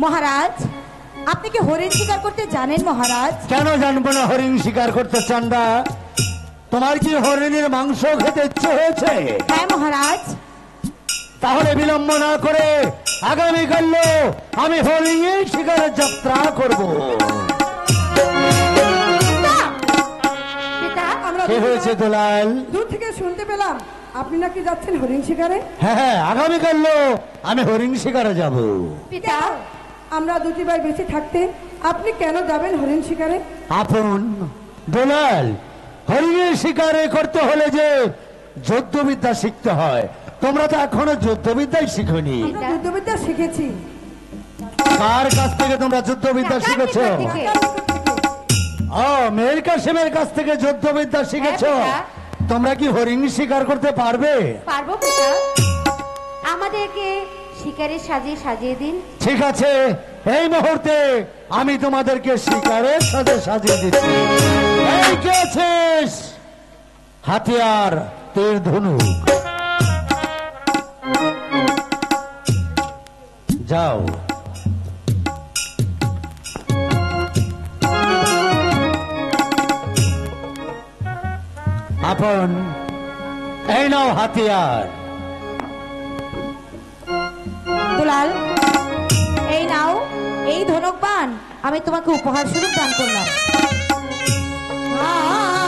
মহারাজ, আপনি কি হরিণ শিকার করতে জানেন মহারাজ? কেন জানবো না হরিণ শিকার করতে চান্দা? তোমার কি হরিণের মাংস খেতে ইচ্ছে হয়েছে? হ্যাঁ মহারাজ। তাহলে বিলম্ব না করে আগামীকাল আমি হরিণের শিকারের যাত্রা করব। পিতা, আমরা কি হয়েছে দুলাল? দূর থেকে শুনতে পেলাম আপনি নাকি যাচ্ছেন হরিণ শিকারে। হ্যাঁ হ্যাঁ, আগামীকাল আমি হরিণ শিকারে যাব। পিতা, আমরা দুটি ভাই বেঁচে থাকতে আপনি কেন যাবেন হরিণ শিকারে? আপন দুলাল, হরিণের শিকারে করতে হলে যে যুদ্ধবিদ্যা শিখতে হয়, তোমরা তো এখনো যুদ্ধবিদ্যাই শিখনি। আমরা যুদ্ধবিদ্যা শিখেছি। কার কাছ থেকে তোমরা যুদ্ধবিদ্যা কাকার শিখেছ? নিকট থেকে। ও, মেয়ের কাশেমের কাছ থেকে যুদ্ধবিদ্যা শিখেছ। হ্যাঁ, তোমরা কি হরিণ শিকার করতে পারবে? পারবো পিতা, আমাদেরকে শিকারে সাজিয়ে সাজিয়ে দিন। ঠিক আছে, এই মুহূর্তে আমি তোমাদেরকে শিকারের সাথে সাজিয়ে দিচ্ছি। এই কে আছিস? হাতিয়ার, তীর, ধনুক, যাও। আপন, এই নাও হাতিয়ার। দুলাল, এই নাও, এই ধনুক বাণ আমি তোমাকে উপহার স্বরূপ দান করলাম। আজ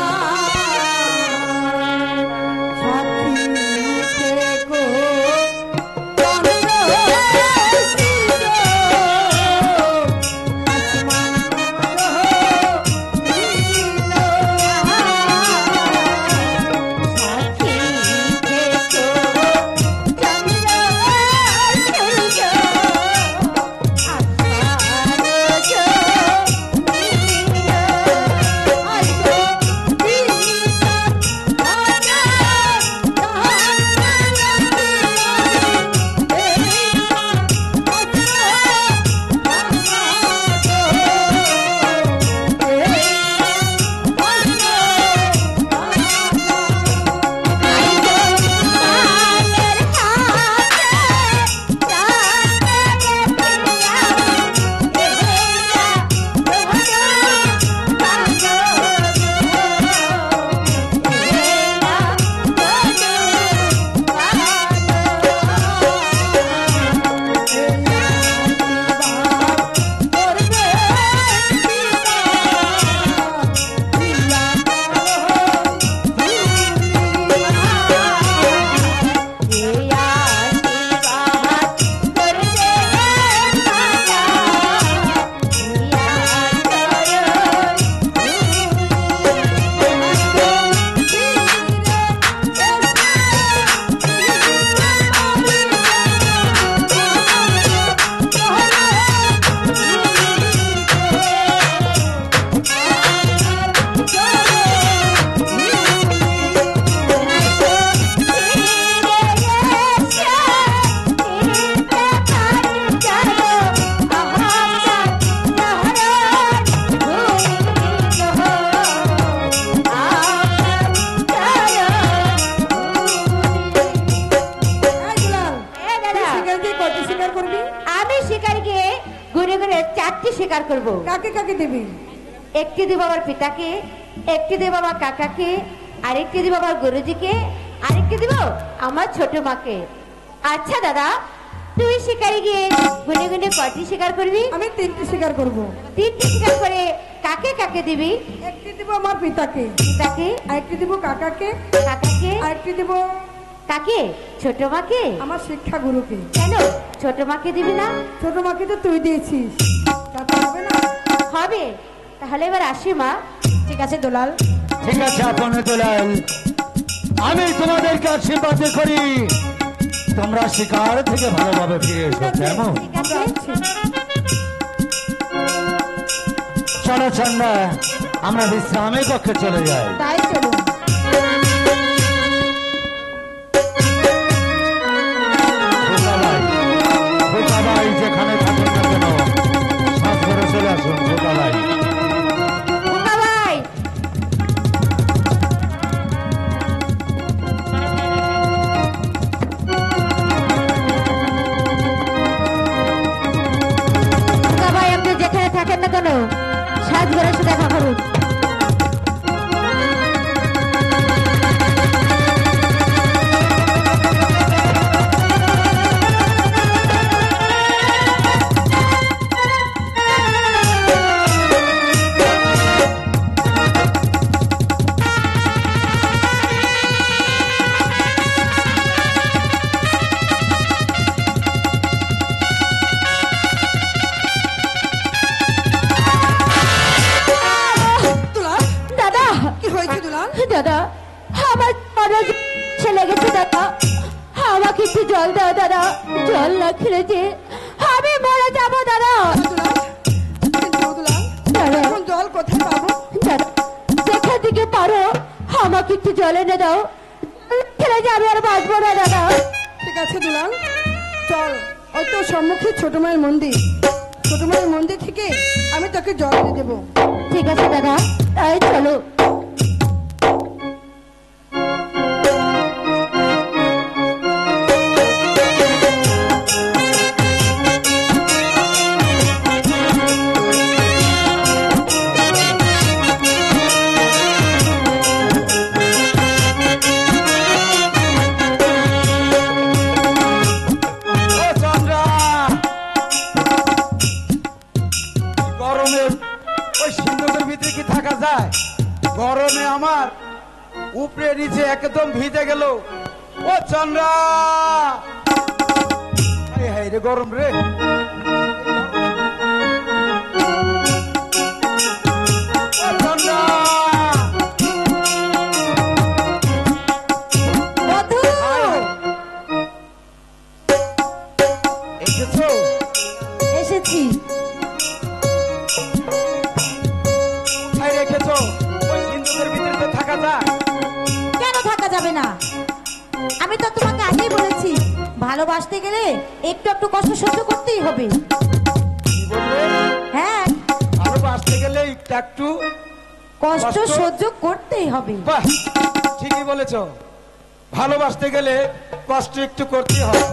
করব। কাকে কাকে দিবি? একটি দিব আমার পিতাকে, একটি দিব আমার কাকাকে, আরেকটি দিব আমার গুরুজিকে, আরেকটি দিব আমার ছোট মাকে। আচ্ছা দাদা, তুই শিকারে গিয়ে গুনে গুনে কটি শিকার করবি? আমি 3টি শিকার করব। 3টি শিকার করে কাকে কাকে দিবি? একটি দিব আমার পিতাকে, পিতাকে, আরেকটি দিব কাকাকে, কাকাকে, আরেকটি দিব কাকে? ছোট মাকে। আমার শিক্ষা গুরুকে। কেন ছোট মাকে দিবি না? ছোট মাকে তো তুই দিয়েছিস, তাতে হবে না? হবে। তাহলে এবার আসি মা। ঠিক আছে দুলাল। ঠিক আছে আপনে দুলাল, আমি তোমাদেরকে আশীর্বাদ করি তোমরা শিকার থেকে ভালোভাবে ফিরে এসো। কেমন? ঠিক আছে। চলো চন্দ্রা, আমরা বিশ্রামের কক্ষে চলে যাই। তাই চলুন। খোকাবাই যেখানে থাকেন না কেন, সাত করে চলে আসুন খোকাবাই। খোকা ভাই, খোকা ভাই, আপনি যেখানে থাকেন না কেন সাজঘরে এসে দেখা করুন। দুলাল, দাদা, কি হয়েছে দুলাল? দাদা, আমার মনে ছেলে গেছে দাদা, আমাকে একটু জল দাও দাদা, জল না খেলে যে আমি মরে যাবো দাদা। দুলাল, কিন্তু দুলাল, দাদা, এখন জল কোথায় পাবো? দাদা, যেখান থেকে পারো আমাকে একটু জল এনে দাও, খেলে যে আমি আর বাঁচবো না দাদা। ঠিক আছে দুলাল, চল, ওই তো সম্মুখে ছোট মায়ের মন্দির, ছোট মায়ের মন্দির থেকে আমি তোকে জল এনে দেবো। ঠিক আছে দাদা, তাই চলো। ও চন্দ্রা, গরমে ওই সিন্ধুকের ভিতরে কি থাকা যায়? গরমে আমার উপরে নিচে একদম ভিজে গেল। ও চন্দ্রা, হায় হায় রে গরম রে। ও চন্দ্রা, বধূ, হায় হায়। এসেছো? এসেছি। কোথায় রেখেছো? ওই সিন্ধুকের ভিতরে তো থাকা যায়। কেন থাকা যাবে না? আমি তো তোমাকে আগেই বলেছি, ভালোবাসতে গেলে একটু একটু কষ্ট সহ্য করতেই হবে। কি বললে? হ্যাঁ, ভালোবাসতে গেলে একটু কষ্ট কষ্ট? সহ্য করতেই হবে। বাহ, ঠিকই বলেছো। ভালোবাসতে গেলে কষ্ট একটু করতে হয়।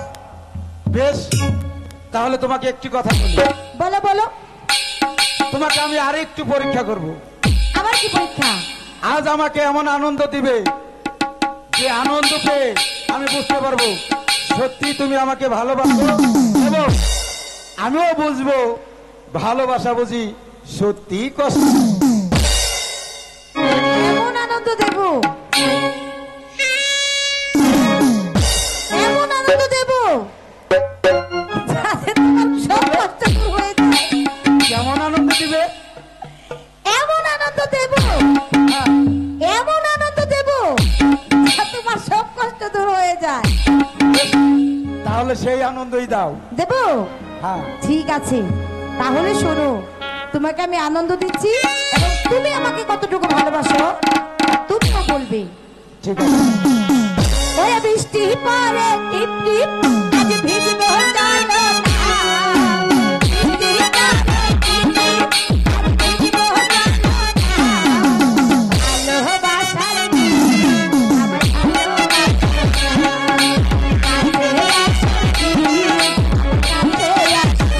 বেশ, তাহলে তোমাকে একটি কথা বলি। বলো বলো, তোমাকে আমি আর একটু পরীক্ষা করব। আবার কি পরীক্ষা? আজ আমাকে এমন আনন্দ দিবে যে আনন্দ পেয়ে আমি বুঝতে পারবো সত্যি তুমি আমাকে ভালোবাসো, এবং আমিও বুঝবো ভালোবাসা বুঝি সত্যি কষ্ট। এমন আনন্দ দেব, এমন আনন্দ দেব যাতে তোমার সব কষ্ট দূর হয়ে যায়। কেমন আনন্দ দিবে? এমন আনন্দ দেব, এমন আনন্দ দেব যাতে তোমার সব কষ্ট দূর হয়ে যায়। তাহলে সেই আনন্দই দাও। দেব? হ্যাঁ, ঠিক আছে, তাহলে শোনো, তোমাকে আমি আনন্দ দিচ্ছি এবং তুমি আমাকে কতটুকু ভালোবাসো তুমিও বলবে। ঠিক আছে। ওই বৃষ্টি পরে টিপ টিপ, আজ ভিজবো জানো না। বৃষ্টি পরে টিপ টিপ, আজ ভিজবো জানো না। ভালোবাসার দিন, আমার ভালোবাসার কাছে আসো, কাছে আসো।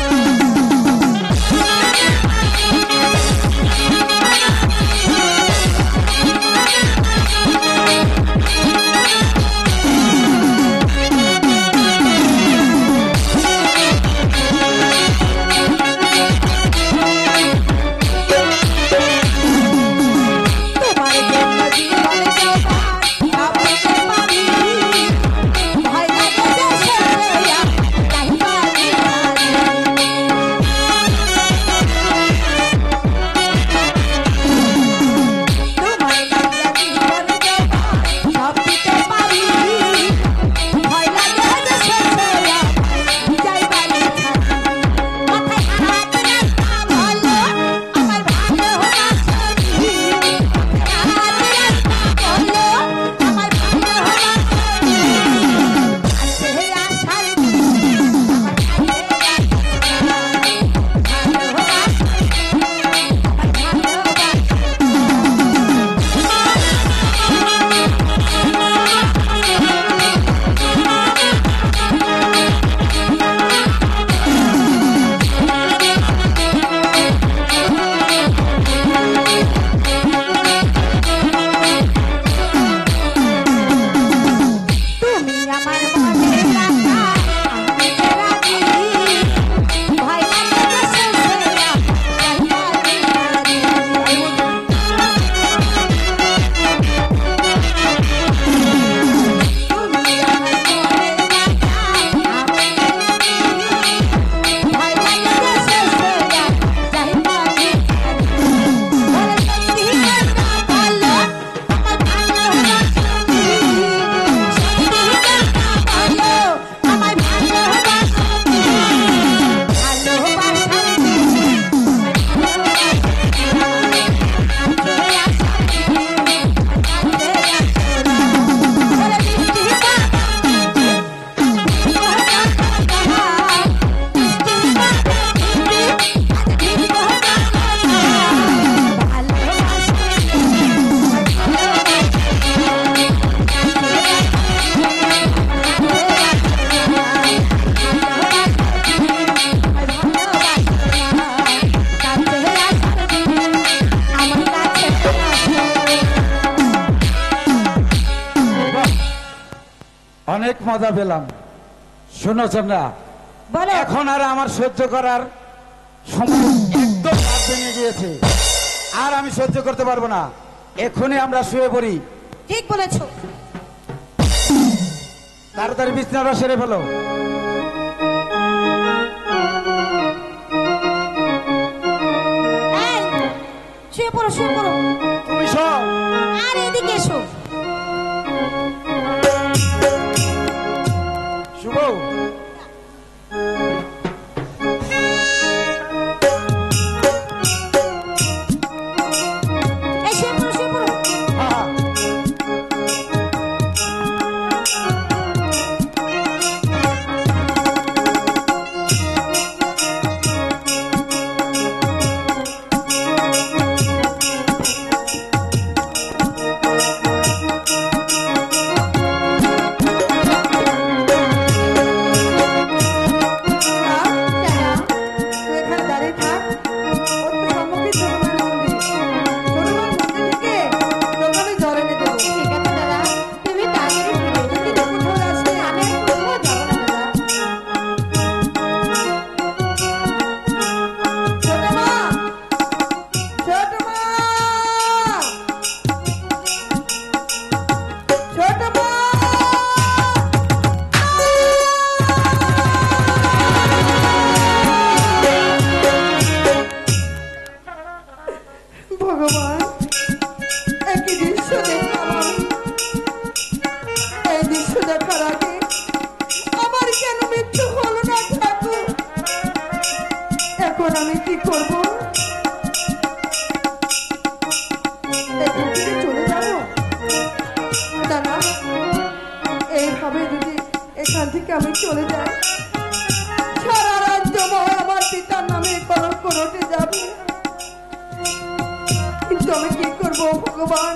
অনেক মজা পেলাম। শোনো চন্দ্রা, বলো এখন আর আমার সহ্য করার সময় একদম রাত ভেঙে গিয়েছে। আর আমি সহ্য করতে পারবো না। এখনই আমরা শুয়ে পড়ি। ঠিক বলেছো। তাড়াতাড়ি বিছানাটা সেরে ফেলো। এই, শুয়ে পড়ো শুয়ে পড়ো। তুমি সব আর এদিকে এসো। শুভ, এই শুয়ে পড়ো শুয়ে পড়ো। হ্যাঁ, তুই এখানে দাঁড়িয়ে থাক। ওর তো সম্মুখে ছোটমার মন্দির। ছোটমার মন্দির থেকে দোকানে জল এনে দেবো। ঠিক আছে দাদা, তুমি তাড়াতাড়ি ফিরে এসো। কিন্তু কোথাও যাস না। আমি আর কোথাও যাবো না দাদা। ছোটমা! ছোটমা! ছোটমা! ভগবান, একই দৃশ্য দেখলাম আমি। এই দৃশ্য দেখার আগে আমার কেন মৃত্যু হলো না ঠাকুর? এখন আমি কি করব? এখান থেকে চলে যাব না? না, এইভাবে যদি এখান থেকে আমি চলে যাই, সারা রাজ্যময় আমার পিতার নামে কলঙ্ক রটে যাবে। কিন্তু আমি কি করবো ভগবান?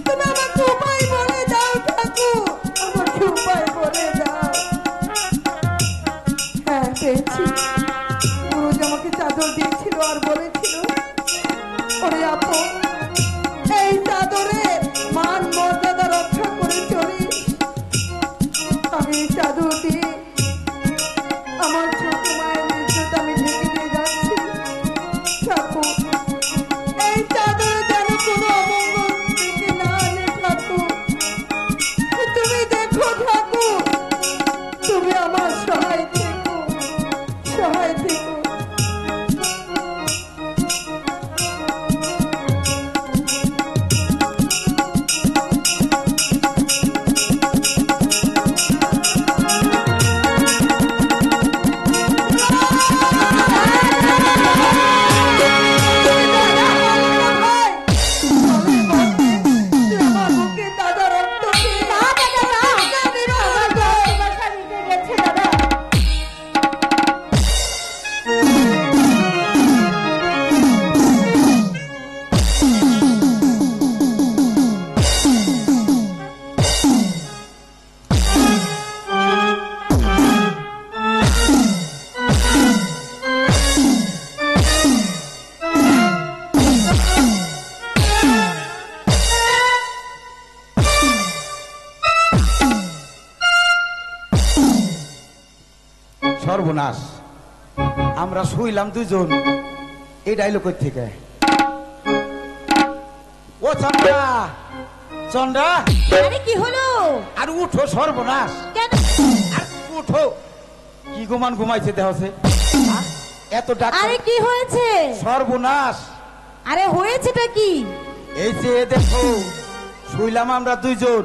তুমি আমাকে উপায় বলে দাও ঠাকুর, আমাকে উপায় বলে দাও। হ্যাঁ, পেয়েছি। গুরুজি আমাকে চাদর দিয়েছিল আর বলেছিল, ওরে আপন, এই চাদরের মান মর্যাদা রক্ষা করে চলিস। আমি এই চাদর দিয়ে আমার ছোট মায়ের ইজ্জত আমি ঢেকে দিয়ে যাচ্ছি। ঠাকুর, এই চাদরে যেন কোনো অমঙ্গল থেকে না আনে ঠাকুর। তুমি দেখো ঠাকুর, তুমি আমার সহায় থেকো, সহায় থেকো। সর্বনাশ, আমরা শুইলাম দুজন। এই ডাইলগ থেকে ও চন্দ্রা, চন্দ্রা, আরে কি হলো? আর উঠো, সর্বনাশ, কেন? আর উঠো। কি ঘুমান ঘুমাইছে দেহছে? এত ডাক, আরে কি হয়েছে? সর্বনাশ। আরে হয়েছেটা কি? এই যে দেখো, শুইলাম আমরা দুইজন।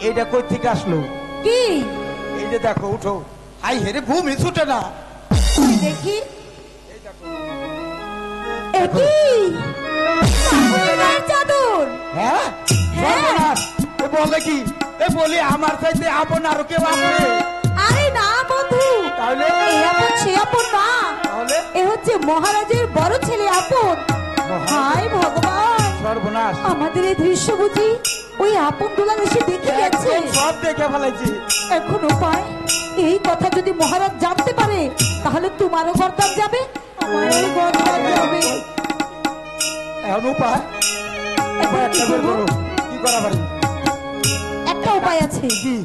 এইটা কই থেকে আসলো? কি? এই যে দেখো, উঠো। আই হেরে, ঘুমই ছুটে না। ওই দেখি। এ কি? আমার গায়ের চাদর। হ্যাঁ, সর্বনাশ। এ বলে কি? এ বলি আমার চাইতে আপন আরো কেউ আছে? আরে না বন্ধু, তাহলে এ আপন সে আপন না, তাহলে এ হচ্ছে মহারাজের বড় ছেলে আপন। হায় ভগবান, সর্বনাশ। আমাদের এই দৃশ্য বুঝি ওই আপন দুলাল এসে দেখে গেছে। একদম সব দেখে ফেলাইছি। এখন উপায়, এই কথা যদি মহারাজ জানতে পারে তাহলে তোমারও গর্দান যাবে, আমারও গর্দান যাবে। এখন উপায় এখন একটা কি বের করবো? করো। কি করা পারি? একটা উপায় আছে, কি?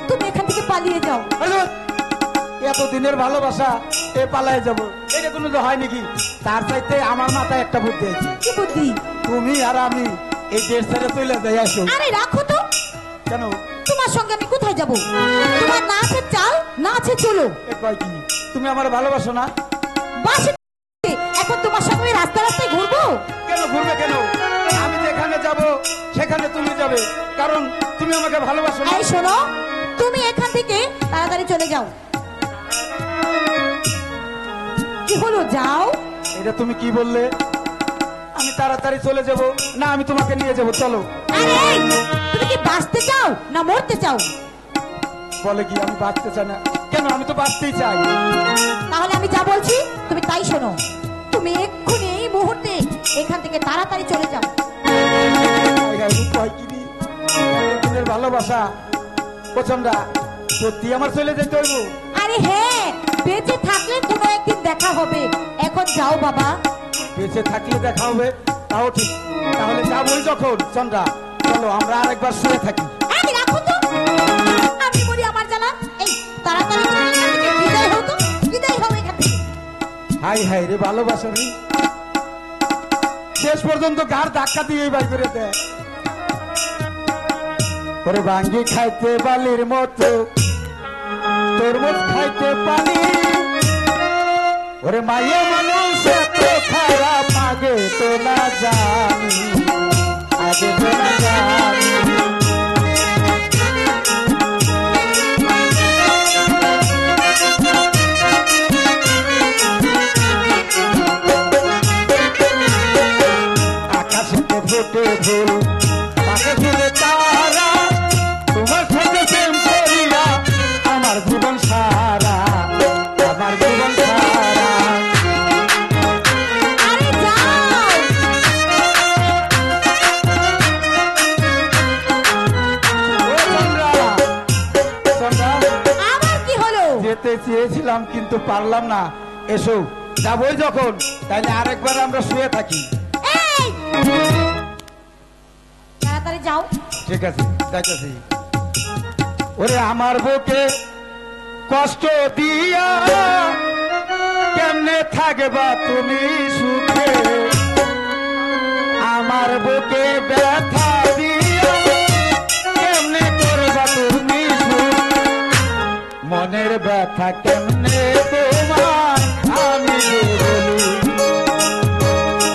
তুমি এখান থেকে পালিয়ে যাও। আরে, এত দিনের ভালোবাসা এ পালায় যাব, এটা কোনো তো হয় নাকি? তার চাইতে আমার মাথায় একটা বুদ্ধি আছে। কি বুদ্ধি? তুমি আর আমি এই দেশ ছেড়ে চলে যাই, আসো। আরে রাখো তো, কেন? তোমার সঙ্গে আমি কোথায় যাব? তোমার না আছে চাল, না আছে চলো। এ কয় কি, তুমি আমার ভালোবাসো না? বাসে এখন তোমার সঙ্গে আমি রাস্তা রাস্তায় ঘুরবো? কেন ঘুরবে কেন? আমি যেখানে যাব সেখানে তুমি যাবে, কারণ তুমি আমাকে ভালোবাসো না। এই শোনো, তুমি এখান থেকে তাড়াতাড়ি চলে যাও। কি হলো, যাও। এটা তুমি কি বললে? আমি তাড়াতাড়ি চলে যাব না, আমি তোমাকে নিয়ে যাব, চলো। আরে তুমি কি বাঁচতে চাও না মরতে চাও? বলে কি আমি বাঁচতে চাই না? কেন, আমি তো বাঁচতেই চাই। তাহলে আমি যা বলছি তুমি তাই শোনো। তুমি এক্ষুনি এই মুহূর্তে এখান থেকে তাড়াতাড়ি চলে যাও। কয় কি নি? একদিনের ভালোবাসা পছন্দা সত্যি আমার চলে যেতে হইব? আরে হ্যাঁ, বেঁচে থাকলে কোনো একদিন দেখা হবে। এখন যাও বাবা। বেঁচে থাকলে দেখা হবে, তাও ঠিক। তাহলে যাবই যখন, চন্দ্রা চলো আমরা আরেকবার শুয়ে থাকি। আরে রাখো তো, আমি বলি আমার জানা। এই তাড়াতাড়ি চলে এখান থেকে বিদায় হও তো, বিদায় হও এখান থেকে। হাই হাই রে ভালোবাসা রে, শেষ পর্যন্ত গার ধাক্কা দিয়ে বাই করে দেয়। ওরে ভাঙ্গি খাইতে বালির মতো, তরমুজ খাইতে পানি। ওরে মাইয়া মানুষ এত খারাপ, আগে তো না জানি, আগে তো না জানি। আকাশেতে ফুটে ফুল, পাখে ফুলে তারা, তোমার সাথে প্রেম করিয়া আমার জীবন সারা, আমার জীবন সারা। আরে যাও। ও চন্দ্রা, চন্দ্রা, আবার কি হলো? যেতে চেয়েছিলাম কিন্তু পারলাম না। এসো, যাবই যখন তাইলে আরেকবার আমরা শুয়ে থাকি। এই তাড়াতাড়ি যাও। ঠিক আছে, যাইতেছি। ওরে আমার বুকে কষ্ট দিয়া কেমনে থাকবা তুমি সুখে, আমার বুকে ব্যথা দিয়া কেমনে করবা তুমি সুখ, মনের ব্যথা কেমনে তোমার আমি বলি,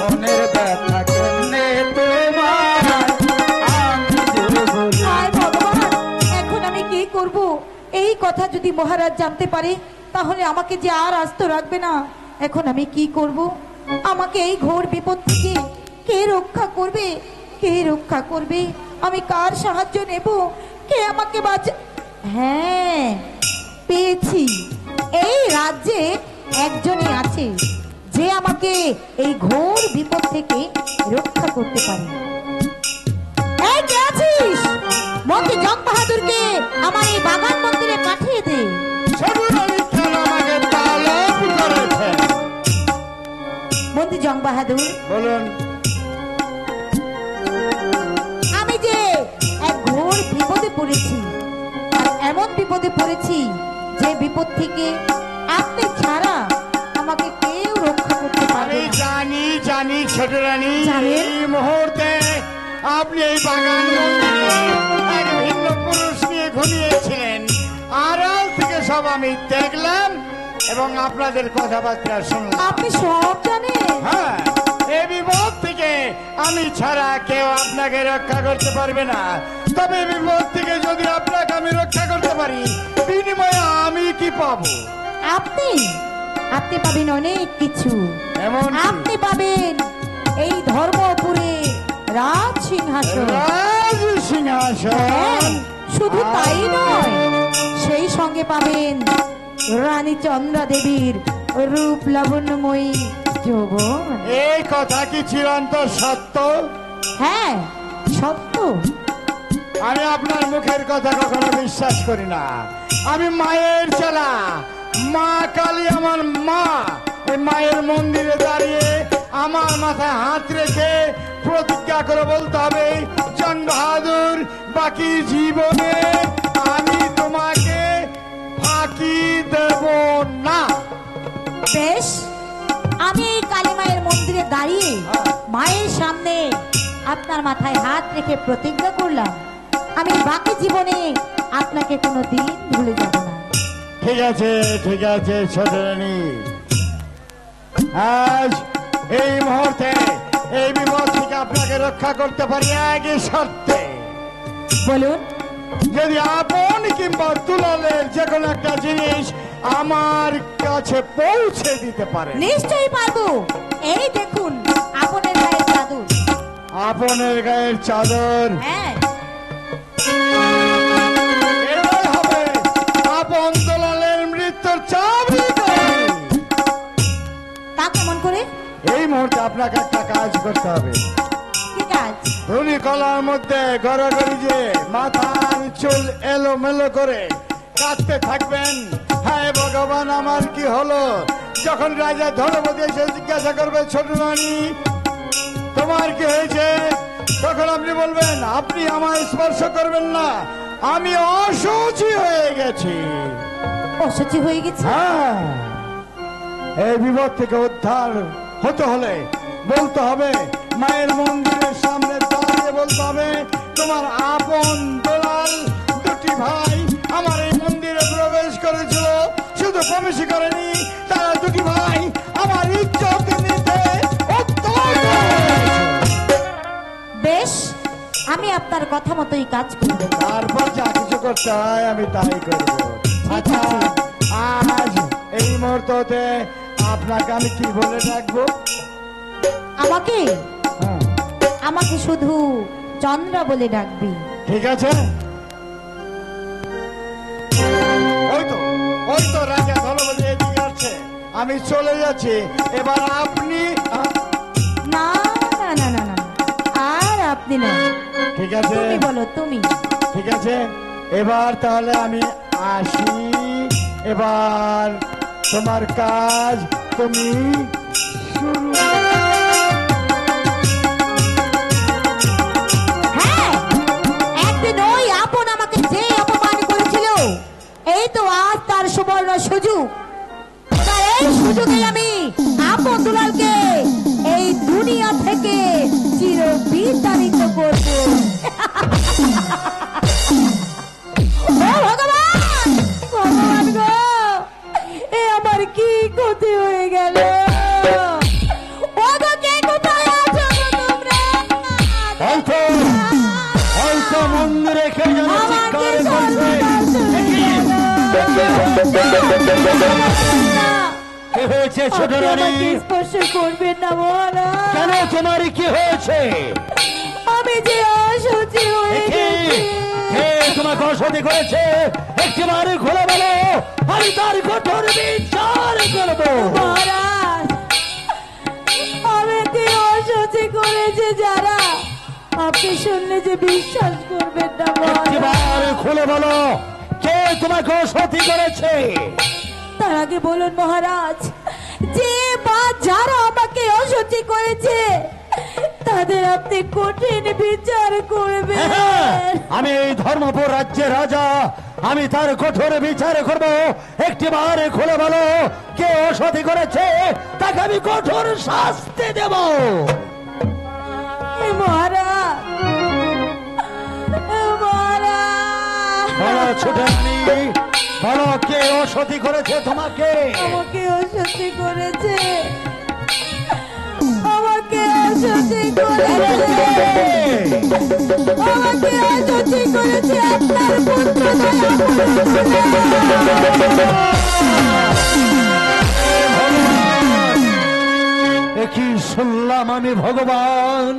মনের ব্যথা কেমনে তোমার আমি বলি। হায় ভগবান, এখন আমি কি করব? এই কথা যদি মহারাজ জানতে পারে তাহলে আমাকে যে আর আস্ত রাখবে না। এখন আমি কি করব? আমাকে এই ঘোর বিপদ থেকে কে রক্ষা করবে? কে রক্ষা করবে? আমি কার সাহায্য নেব? কে আমাকে বাঁচা? হ্যাঁ, পেয়েছি। এই রাজ্যে একজনই আছে যে আমাকে এই ঘোর বিপদ থেকে রক্ষা করতে পারে। এই কে আছিস? মন্ত্রী জং বাহাদুরকে আমার এই বাগান মন্দিরে পাঠিয়ে দে। মন্ত্রী জং বাহাদুর, বলুন। আমি যে এক ঘোর বিপদে পড়েছি, আর এমন বিপদে পড়েছি যে বিপদ থেকে আপনি ছাড়া আমাকে কেউ রক্ষা করতে পারবে আমি না। জানি জানি ছোট রানী, জানেন? এই মুহূর্তে আপনি এই বাগান মন্দিরে এক ভিন্ন পুরুষ নিয়ে ঘুমিয়েছিলেন। আড়াল থেকে সব আমি দেখলাম এবং আপনাদের কথাবার্তা শুনলাম। আপনি সব জানেন? হ্যাঁ, এই বিপদ থেকে আমি ছাড়া কেউ আপনাকে রক্ষা করতে পারবে না। তবে এই বিপদ থেকে যদি আপনাকে আমি রক্ষা করতে পারি, বিনিময়ে আমি কি পাবো? আপনি আপনি পাবেন অনেক কিছু। এমন কি? আপনি পাবেন এই ধর্মপুরে রাজ সিংহাসন। রাজ সিংহাসন। হ্যাঁ, শুধু তাই নয়, সেই সঙ্গে পাবেন রানী চন্দ্রা দেবীর রূপ লাবণ্যময়ী যৌবন। এই কথা কি চিরন্তর সত্য? হ্যাঁ, সত্য। আমি আপনার মুখের কথা কখনো বিশ্বাস করি না। আমি মায়ের চেলা, মা কালী আমার মা। এই মায়ের মন্দিরে দাঁড়িয়ে আমার মাথায় হাত রেখে প্রতিজ্ঞা করে বলতে হবে, জং বাহাদুর, বাকি জীবনে আমি তোমাকে দাঁড়িয়ে মায়ের সামনে আপনার মাথায় হাত রেখে প্রতিজ্ঞা করলাম আমি বাকি জীবনে আপনাকে কোনোদিন ভুলে যাব না। ঠিক আছে ছোট রানী, আজ এই মুহূর্তে এই বিপদ থেকে আপনাকে রক্ষা করতে পারি একই শর্তে। বলুন। যদি আপন কিংবা দুলালের যে কোনো একটা জিনিস আমার কাছে পৌঁছে দিতে পারে। নিশ্চয়ই পারবো। এই দেখুন আপনের গায়ের চাদর। আপনের গায়ের চাদর হ্যাঁ, এটাই হবে আপন দুলালের মৃত্যুর চাবি। তা কেমন করে? এই মুহূর্তে আপনাকে একটা কাজ করতে হবে। কি কাজ? ধনী কলার মধ্যে গড়াগড়ি যে মাথার চুল এলোমেলো করে কাটতে থাকবেন। হ্যাঁ ভগবান, আমার কি হলো? যখন রাজা ধনপতি এসে জিজ্ঞাসা করবে ছোট রানী তোমার কি হয়েছে, তখন আপনি বলবেন আপনি আমায় স্পর্শ করবেন না, আমি অসুচি হয়ে গেছি। অসুচি হয়ে গেছে? হ্যাঁ, এই বিপদ থেকে উদ্ধার হতে হলে বলতে হবে, মায়ের মন্দিরের সামনে দাঁড়িয়ে বলতে হবে তোমার আপন দোলাল দুটি ভাই আমার এই মন্দিরে প্রবেশ করেছিল, শুধু প্রবেশই করেনি, তারা দুটি ভাই আমার ইজ্জত নিতে উদ্যত হয়েছে। বেশ, আমি আপনার কথা মতোই কাজ করব। তারপর যা কিছু করতে হয় আমি তাই করব। আচ্ছা, আজ এই মুহূর্তে আপনাকে আমি কি বলে ডাকবো? আমাকে হ্যাঁ, আমাকে শুধু চন্দ্রা বলে ডাকবি। ঠিক আছে। ওই তো রাজা ধনপতি এদিকে আসছে, আমি চলে যাচ্ছি। এবার আপনি না না না না না, আর আপনি না, ঠিক আছে, তুমি বলো তুমি। ঠিক আছে। এবার তাহলে আমি আসি। এবার তোমার কাজ তুমি শুরু। হ্যাঁ, একদিন ওই আপন আমাকে যে অপমান করেছিল, এই তো আজ তার সুবর্ণ সুযোগ। তার এই সুযোগে আমি আপন দুলালকে এই দুনিয়া থেকে চিরবিতাড়িত করব। ও ভগবান, ভগবান গো, এ আমার কি ক্ষতি হয়ে গেল? ও গো, কে কোথায় আছো গো তোমরা? হয়তো মন্দিরে কেউ যেন চিৎকার করছে। কি হয়েছে ছোট রানী? স্পর্শ করবেন না মহারাজ। কেন, তোমার কি হয়েছে? আমি যে অসুচি হয়ে গেছি। কে তোমাকে অসতি করেছে? একটিবারে খুলে বলো, আমি তার কঠোর বিচার করব। মহারাজ, আমি যে অসুচি করেছে যারা, আপনি শুনলে যে বিশ্বাস করবেন না মহারাজ। একটিবারে খুলে বলো, কে তোমাকে অসতি করেছে? তার আগে বলুন মহারাজ, যে বা যারা আমাকে অসুচি করেছে তাদের আপনি কঠিন বিচার করবেন। আমি এই ধর্মপুর রাজ্যের রাজা, আমি তার কঠোর বিচার করব। একটিবারে খুলে বলো, কে অসতি করেছে, তাকে আমি কঠোর শাস্তি দেব। মহারাজ, মহারাজ, বলো ছোট রানী, বলো কে অসতি করেছে তোমাকে? আমাকে অসুচি করেছে, আমাকে অসুচি করেছে, আমাকে অসুচি করেছে আপনার পুত্র কি শুনলাম আমি ভগবান?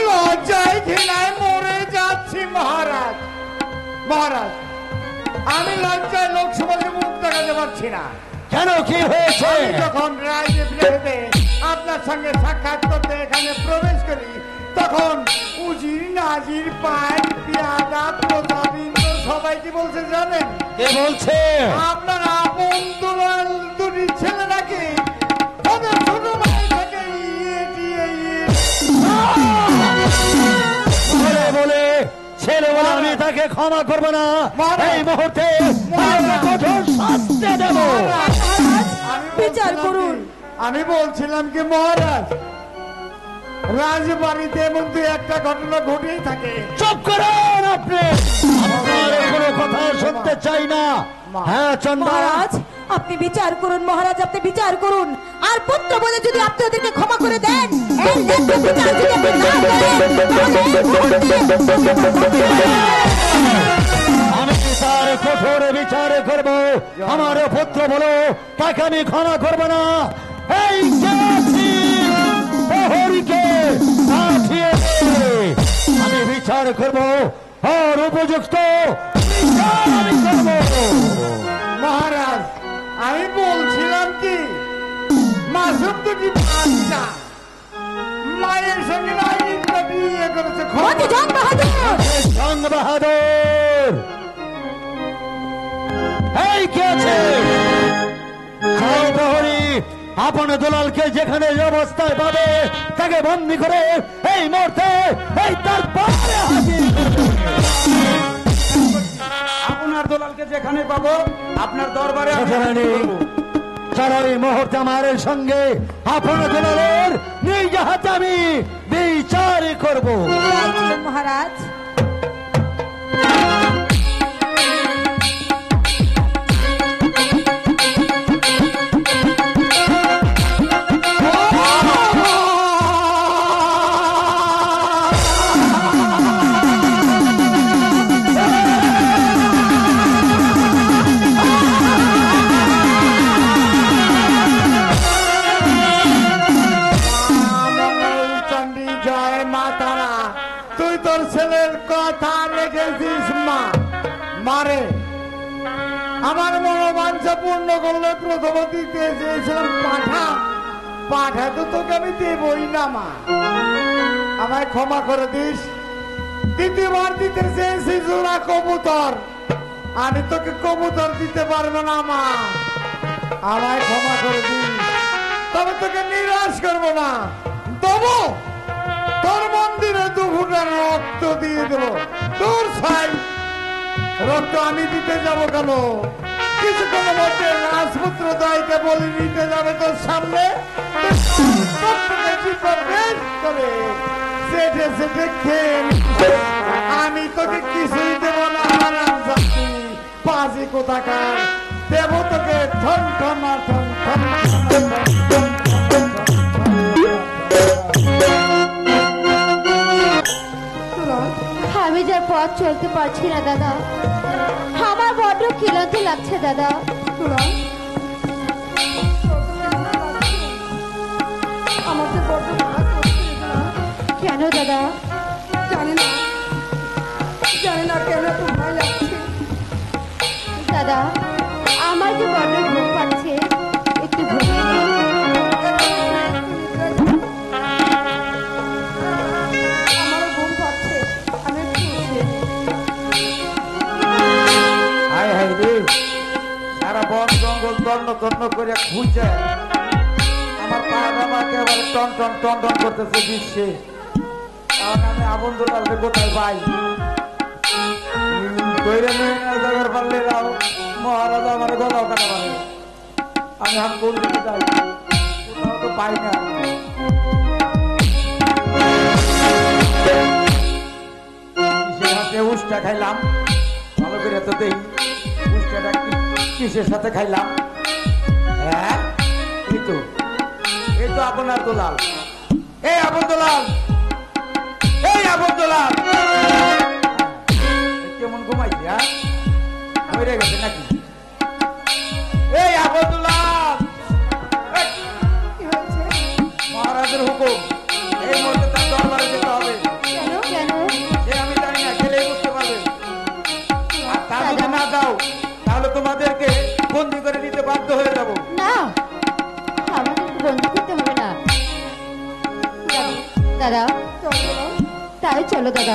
লজ্জায় ঘৃণায় মরে যাচ্ছি মহারাজ। মহারাজ, আমি লজ্জায় লোক সমাজে মুখ দেখাতে পারছি না। কেন, কি হয়েছে? যখন রাজে আপনার সঙ্গে সাক্ষাৎ করতে এখানে প্রবেশ করি, তখন উজির নাজির পায় পিয়াদা প্রতাবিন্দ সবাই কি বলছে জানেন? কে বলছে? আপনার আপন দুলাল দুটি ছেলে নাকি তাদের ছোট ভাই থেকে বলে ছেলে বলে আমি তাকে ক্ষমা করবো না। এই মুহূর্তে কঠোর শাস্তি মরতে দেব। বিচার করুন। আমি বলছিলাম কি মহারাজ, রাজবাড়িতে এমন দু একটা ঘটনা ঘটেই থাকে। চুপ করুন আপনি, আপনার কোনো কথা শুনতে চাই না। হ্যাঁ চন্দ্র, মহারাজ আপনি বিচার করুন, মহারাজ আপনি বিচার করুন। আর পুত্র বলে যদি আপনি ওদেরকে ক্ষমা করে দেন, এর ন্যায্য বিচার যদি আপনি না করেন, আমি বিচার কঠোর বিচার করব। আমার পুত্র বলো, তাকে আমি ক্ষমা করব না। এই প্রহরীকে পাঠিয়ে দে। আমি বিচার করব, আর উপযুক্ত বিচার আমি করব। মহারাজ আমি বলছিলাম কি, মাসুম দুটি বাচ্চা মায়ের সঙ্গে নাইনটা বিয়ে করেছে। মতি জং বাহাদুর, জং বাহাদুর, এই কে আছে? খাও প্রহরী, আপন দুলালকে যেখানে এই অবস্থায় পাবে তাকে বন্দি করে এই মুহূর্তে এই তার পারে হাজির করবে। আপনার দলালকে যেখানে পাবো আপনার দরবারে আমি সুতরাং চলো এই মুহূর্তে আমার সঙ্গে আপন দুলালের নিজ হাতে আমি বিচার করব। রাজি মহারাজ। চন্ডী জয় মা তারা, তুই তোর ছেলের কথা রেখেছিস মা। মারে আমার মনোবাঞ্ছা পূর্ণ করলে প্রথম দিতে চেয়েছিলাম পাঠা, পাঠা তো তোকে আমি দেবই না মা, আমায় ক্ষমা করে দিস। দ্বিতীয়বার দিতে চেয়েছি জোড়া কবুতর, আমি তোকে কবুতর দিতে পারবো না মা, আমায় ক্ষমা করে দিস। তবে তোকে নিরাশ করবো না, দেবো তোর মন্দিরে 2 ফুটা রক্ত দিয়ে দেবো। তোর ছাই রক্ত আমি দিতে যাব কেন? কিছুক্ষণের মধ্যে রাজপুত্র দায়কে বলে নিতে যাবে তোর সামনে, সেটে সেটে খেয়ে নিবে। আমি তোকে কিছুই দেব না, হারামজাদি পাজি কোথাকার। দেব তোকে ঠন ঠনা ঠন ঠন ঠন। আমি যার পথ চলতে পারছি না দাদা, আমার বড্ড ক্লান্ত লাগছে দাদা। আমাকে বড্ড ভয় করছে না। কেন দাদা? জানি না কেন এত ভয় লাগছে। দাদা আমার যে বড্ড ঘুম পাচ্ছে, একটু ঘুমিয়ে নিন। আমারও ঘুম পাচ্ছে, আমি একটু শুয়ে নিই। হাই হাই রে, সারা বন জঙ্গল তন্ন তন্ন করে খুঁজছে, আমার পা বাবাকে আবার টন টন টন টন করতেছে বিশ্বে। কারণ আমি আপন দলালকে কোথায় পাই? কইরে নিয়ে যাবার পারলে রাও মহারাজা আমার গলাও কাটা পারে। আমি হাত কোন দিকে যাই, কোথাও তো পাই না। কিসের হাতে উষ্টা খাইলাম, ভালো করে তো দেই। উষ্টাটা কিসের সাথে খাইলাম? হ্যাঁ এই তো আপনার দলাল। এই আপন দলাল, এই আপন দলাল কেমন ঘুমাইছি? হ্যাঁ মরে গেছে নাকি? এই আপন দলাল, কি হয়েছে? মহারাজের হুকুম, এই মুহূর্তে তার দরবারে যেতে হবে। কেন? সে আমি জানি না, গেলেই বুঝতে পারবে। আর তা যদি না দাও তাহলে তোমাদেরকে বন্দি করে নিতে বাধ্য হয়ে যাব। না, আমাদেরকে বন্ধ করতে হবে না দাদা। চলো। তাই চলো দাদা।